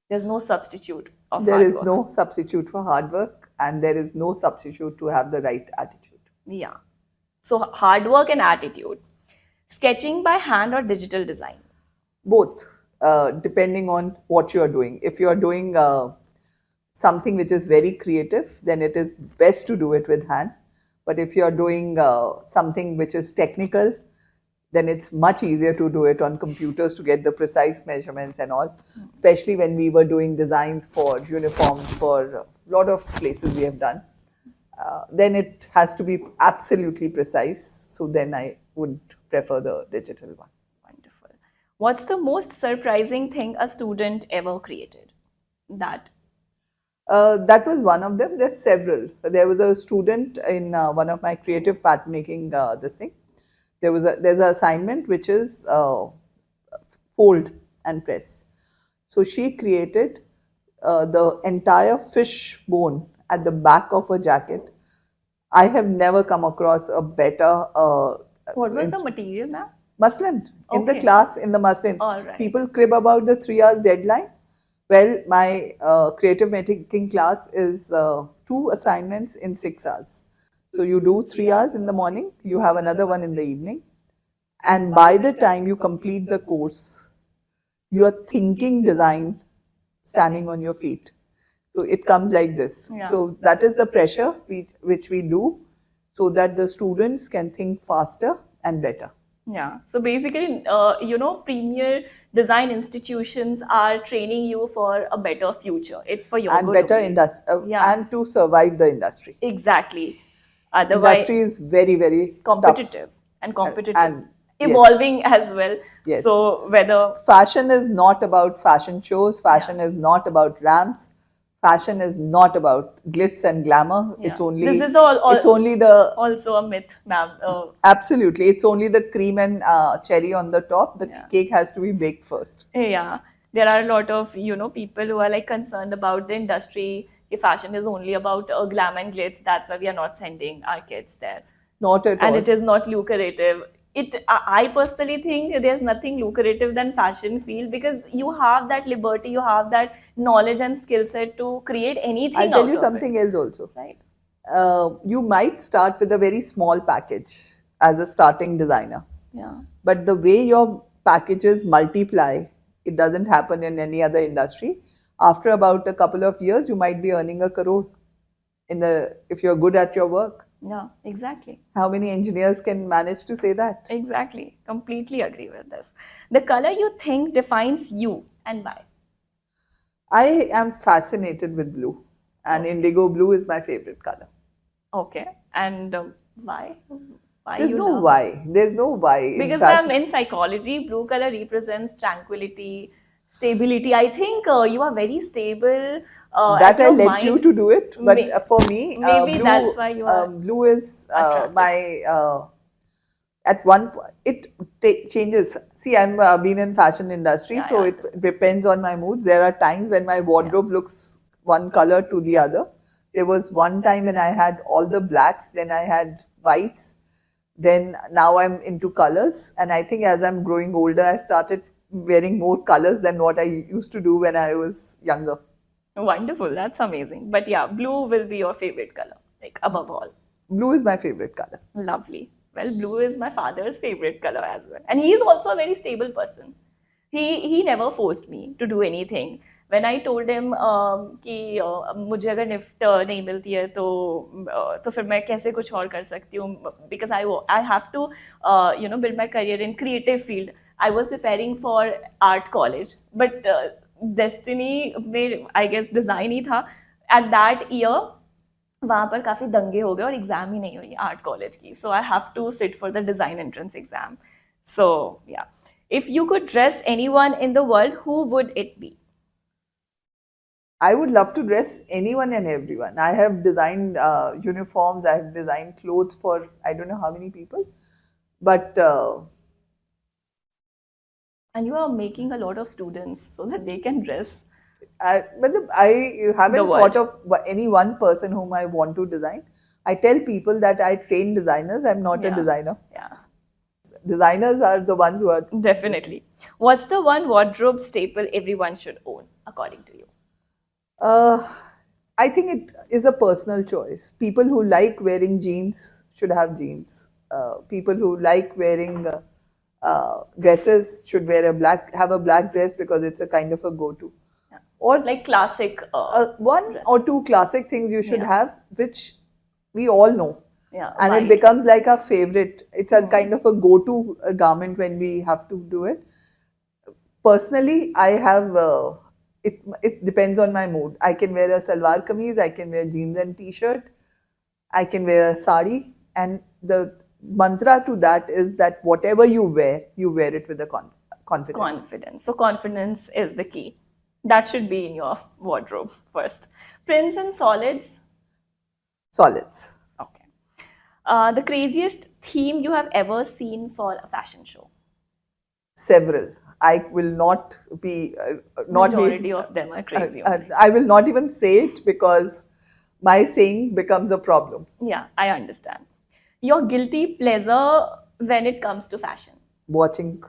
There's no substitute of There hard is work. no substitute for hard work, and there is no substitute to have the right attitude. Yeah. So hard work and attitude. Sketching by hand or digital design? Both, depending on what you are doing. If you are doing something which is very creative, then it is best to do it with hand. But if you are doing something which is technical, then it's much easier to do it on computers to get the precise measurements and all, especially when we were doing designs for uniforms for a lot of places we have done. Then it has to be absolutely precise. So then I would prefer the digital one. Wonderful. What's the most surprising thing a student ever created? That. That was one of them. There's several. There was a student in one of my creative pattern making this thing. There's an assignment which is fold and press. So she created the entire fish bone at the back of a jacket. I have never come across a better. What was the material, ma'am? Muslin. In the Okay. class, in the muslin. All right. People crib about the 3 hours deadline. Well, my creative making class is 2 assignments in 6 hours. So you do 3 hours in the morning, you have another one in the evening. And by the time you complete the course, you're thinking design standing on your feet. So it comes like this. Yeah. So that is the pressure which we do so that the students can think faster and better. Yeah. So basically, premier design institutions are training you for a better future. It's for your And good better only. Yeah. and to survive the industry. Exactly. Otherwise, Industry is very, very tough. competitive and competitive, And yes, evolving as well. yes. So whether Fashion is not about fashion shows. Fashion is not about ramps. Fashion is not about glitz and glamour. yeah, It's only this is all it's only the also a myth, ma'am. absolutely. It's only the cream and cherry on the top. The Yeah. cake has to be baked first. Yeah, there are a lot of people who are like concerned about the industry. If fashion is only about glam and glitz, that's why we are not sending our kids there. Not at And all. it is not lucrative. I personally think there's nothing lucrative than fashion field, because you have that liberty, you have that knowledge and skill set to create anything I'll tell out you of something it, else also. right? You might start with a very small package as a starting designer. Yeah. But the way your packages multiply, it doesn't happen in any other industry. After about a couple of years, you might be earning a crore if you're good at your work. Yeah, exactly. How many engineers can manage to say that? Exactly. Completely agree with this. The color you think defines you, and why? I am fascinated with blue, and indigo blue is my favorite color. Okay. And why? Why There's you no love? why. There's no why in Because fashion. in psychology, blue color represents tranquility, stability. I think you are very stable That at I your let you mind. to do it, but May- for me, Maybe that's why you are blue is attracted. my at one point it changes. See, I'm been in fashion industry, Yeah, so I it depends on my moods. There are times when my wardrobe looks one color to the other. There was one time when I had all the blacks, then I had whites, then now I'm into colors, and I think as I'm growing older, I started wearing more colors than what I used to do when I was younger. Wonderful. That's amazing. But yeah, blue will be your favorite color, like above all. Blue is my favorite color. Lovely. Well, blue is my father's favorite color as well. And he is also a very stable person. He never forced me to do anything. When I told him कि मुझे अगर NIFT नहीं मिलती है तो फिर मैं कैसे कुछ और कर सकती हूँ, because I have to build my career in creative field. I was preparing for art college, but destiny में I guess design ही था. At that year वहाँ पर काफ़ी दंगे हो गए और एग्ज़ाम ही नहीं हुई आर्ट कॉलेज की, so I have to sit for the design entrance exam. So yeah, if you could dress anyone in the world, who would it be? I would love to dress anyone and everyone. I have designed uniforms, I have designed clothes for I don't know how many people, but And you are making a lot of students so that they can dress. I haven't world. thought of any one person whom I want to design. I tell people that I train designers. I'm not a Yeah. designer. Yeah, Designers are the ones who are definitely. What's the one wardrobe staple everyone should own, according to you? I think it is a personal choice. People who like wearing jeans should have jeans. People who like wearing dresses should have a black dress because it's a kind of a go-to. Or Like classic. one dress. or two classic things you should Yeah. have, which we all know. Yeah, And white. it becomes like a favorite. It's a kind of a go-to garment when we have to do it. Personally, I have it depends on my mood. I can wear a salwar kameez, I can wear jeans and t-shirt, I can wear a sari, and the mantra to that is that whatever you wear it with a confidence. Confidence. So confidence is the key. That should be in your wardrobe first. Prints and solids. Solids. Okay. The craziest theme you have ever seen for a fashion show? Several. I will not be Majority of them are crazy. only. I will not even say it because my saying becomes a problem. Yeah, I understand. Your guilty pleasure when it comes to fashion. Watching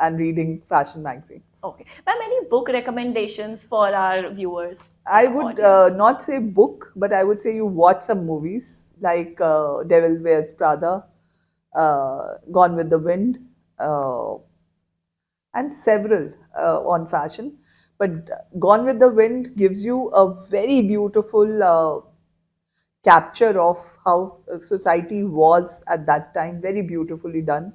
and reading fashion magazines. Okay. Ma'am, any book recommendations for our viewers? I our would audience? not say book, but I would say you watch some movies like Devil Wears Prada, Gone with the Wind, and several on fashion. But Gone with the Wind gives you a very beautiful capture of how society was at that time, very beautifully done.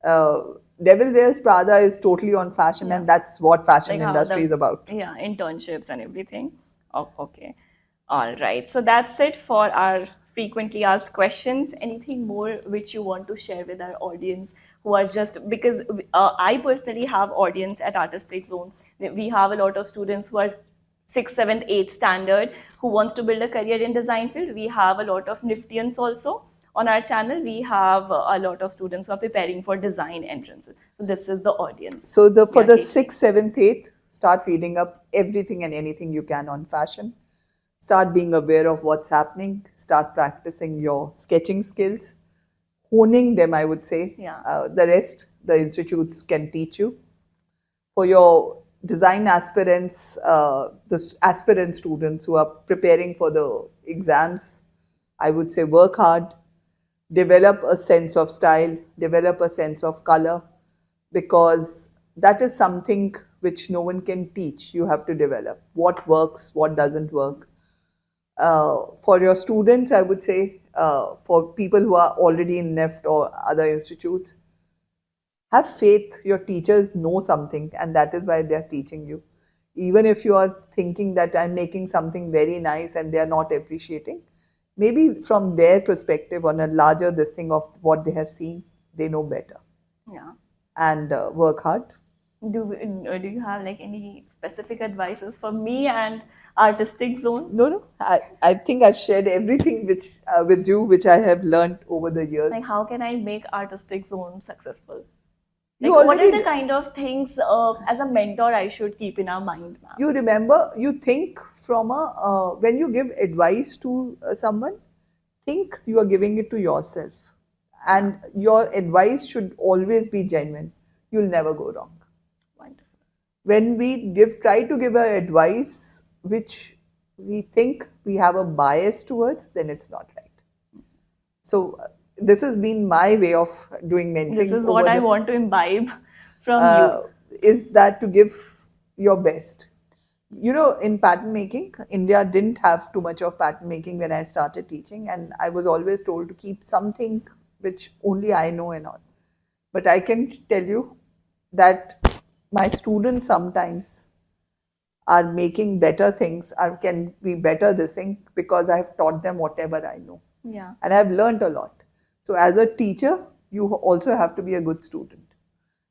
Uh, Devil Wears Prada is totally on fashion, Yeah. and that's what fashion Like how industry is about. yeah, internships and everything. Oh, okay. All right. So that's it for our frequently asked questions. Anything more which you want to share with our audience who are just because I personally have audience at Artistic Zone. We have a lot of students who are sixth, seventh, eighth standard who wants to build a career in design field. We have a lot of Niftians also on our channel. We have a lot of students who are preparing for design entrances. So this is the audience So we for are the catering. 6th, 7th, 8th, start reading up everything and anything you can on fashion. Start being aware of what's happening. Start practicing your sketching skills, honing them, I would say. Yeah. The rest, the institutes can teach you. For your design aspirants, the aspirant students who are preparing for the exams, I would say work hard, develop a sense of style, develop a sense of color, because that is something which no one can teach. You have to develop what works, what doesn't work. For your students, I would say, for people who are already in NIFT or other institutes, have faith. Your teachers know something, and that is why they are teaching you. Even if you are thinking that I'm making something very nice and they are not appreciating, maybe from their perspective, on a larger this thing of what they have seen, they know better. Yeah. And work hard. Do you have like any specific advices for me and Artistic Zone? No. I think I've shared everything which with you, which I have learned over the years. Like how can I make Artistic Zone successful? You Like what are already the kind of things as a mentor I should keep in our mind, ma'am? you remember, you think from a when you give advice to someone, think you are giving it to yourself, and your advice should always be genuine. You'll never go wrong. Wonderful. When we try to give a advice which we think we have a bias towards, then it's not right. So this has been my way of doing mentoring. This is what I want to imbibe from you. Is that to give your best. You know, in pattern making, India didn't have too much of pattern making when I started teaching, and I was always told to keep something which only I know and all. But I can tell you that my students sometimes are making better things, or can be better this thing, because I've taught them whatever I know. Yeah. And I've learned a lot. So as a teacher, you also have to be a good student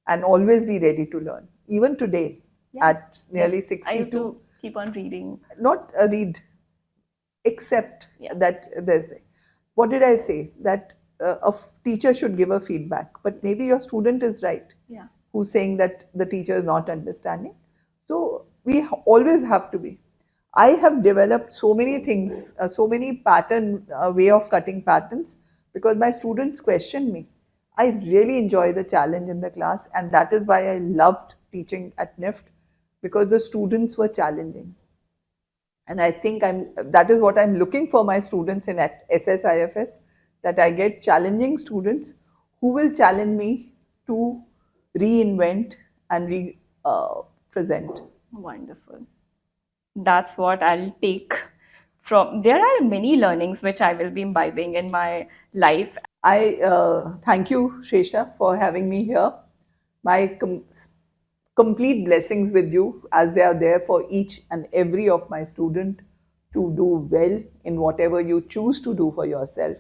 and always be ready to learn. Even today, at nearly I 62, used to keep on reading. not read, accept Yeah. that there's, what did I say? That a teacher should give a feedback, but maybe your student is right, Yeah. who's saying that the teacher is not understanding. So we always have to be. I have developed so many things, so many pattern way of cutting patterns, because my students question me. I really enjoy the challenge in the class, and that is why I loved teaching at NIFT, because the students were challenging. And I think that is what I'm looking for my students in at SSIFS, that I get challenging students who will challenge me to reinvent and present. Wonderful. That's what I'll take from. There are many learnings which I will be imbibing in my life. I thank you, Shrestha, for having me here. My complete blessings with you, as they are there for each and every of my student to do well in whatever you choose to do for yourself,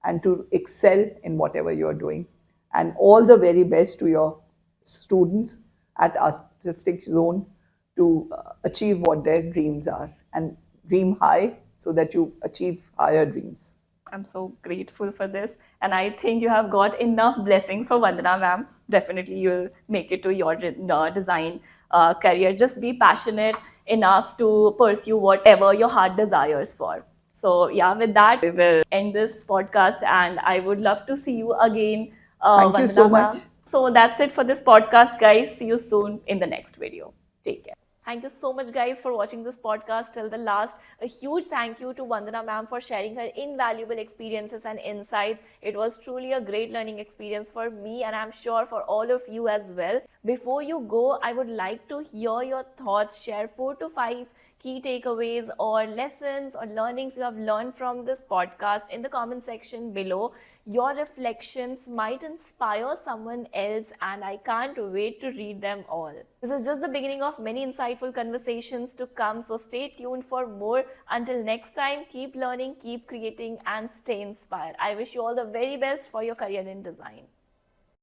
and to excel in whatever you are doing. And all the very best to your students at Artistic Zone to achieve what their dreams are, and dream high so that you achieve higher dreams. I'm so grateful for this. And I think you have got enough blessings for Vandana ma'am. Definitely you'll make it to your design career. Just be passionate enough to pursue whatever your heart desires for. So yeah, with that, we will end this podcast and I would love to see you again, Thank you so Vandana much. ma'am. So that's it for this podcast, guys. See you soon in the next video. Take care. Thank you so much, guys, for watching this podcast till the last. A huge thank you to Vandana ma'am for sharing her invaluable experiences and insights. It was truly a great learning experience for me, and I'm sure for all of you as well. Before you go, I would like to hear your thoughts. Share 4 to 5 key takeaways or lessons or learnings you have learned from this podcast in the comment section below. Your reflections might inspire someone else, and I can't wait to read them all. This is just the beginning of many insightful conversations to come, so stay tuned for more. Until next time, keep learning, keep creating, and stay inspired. I wish you all the very best for your career in design.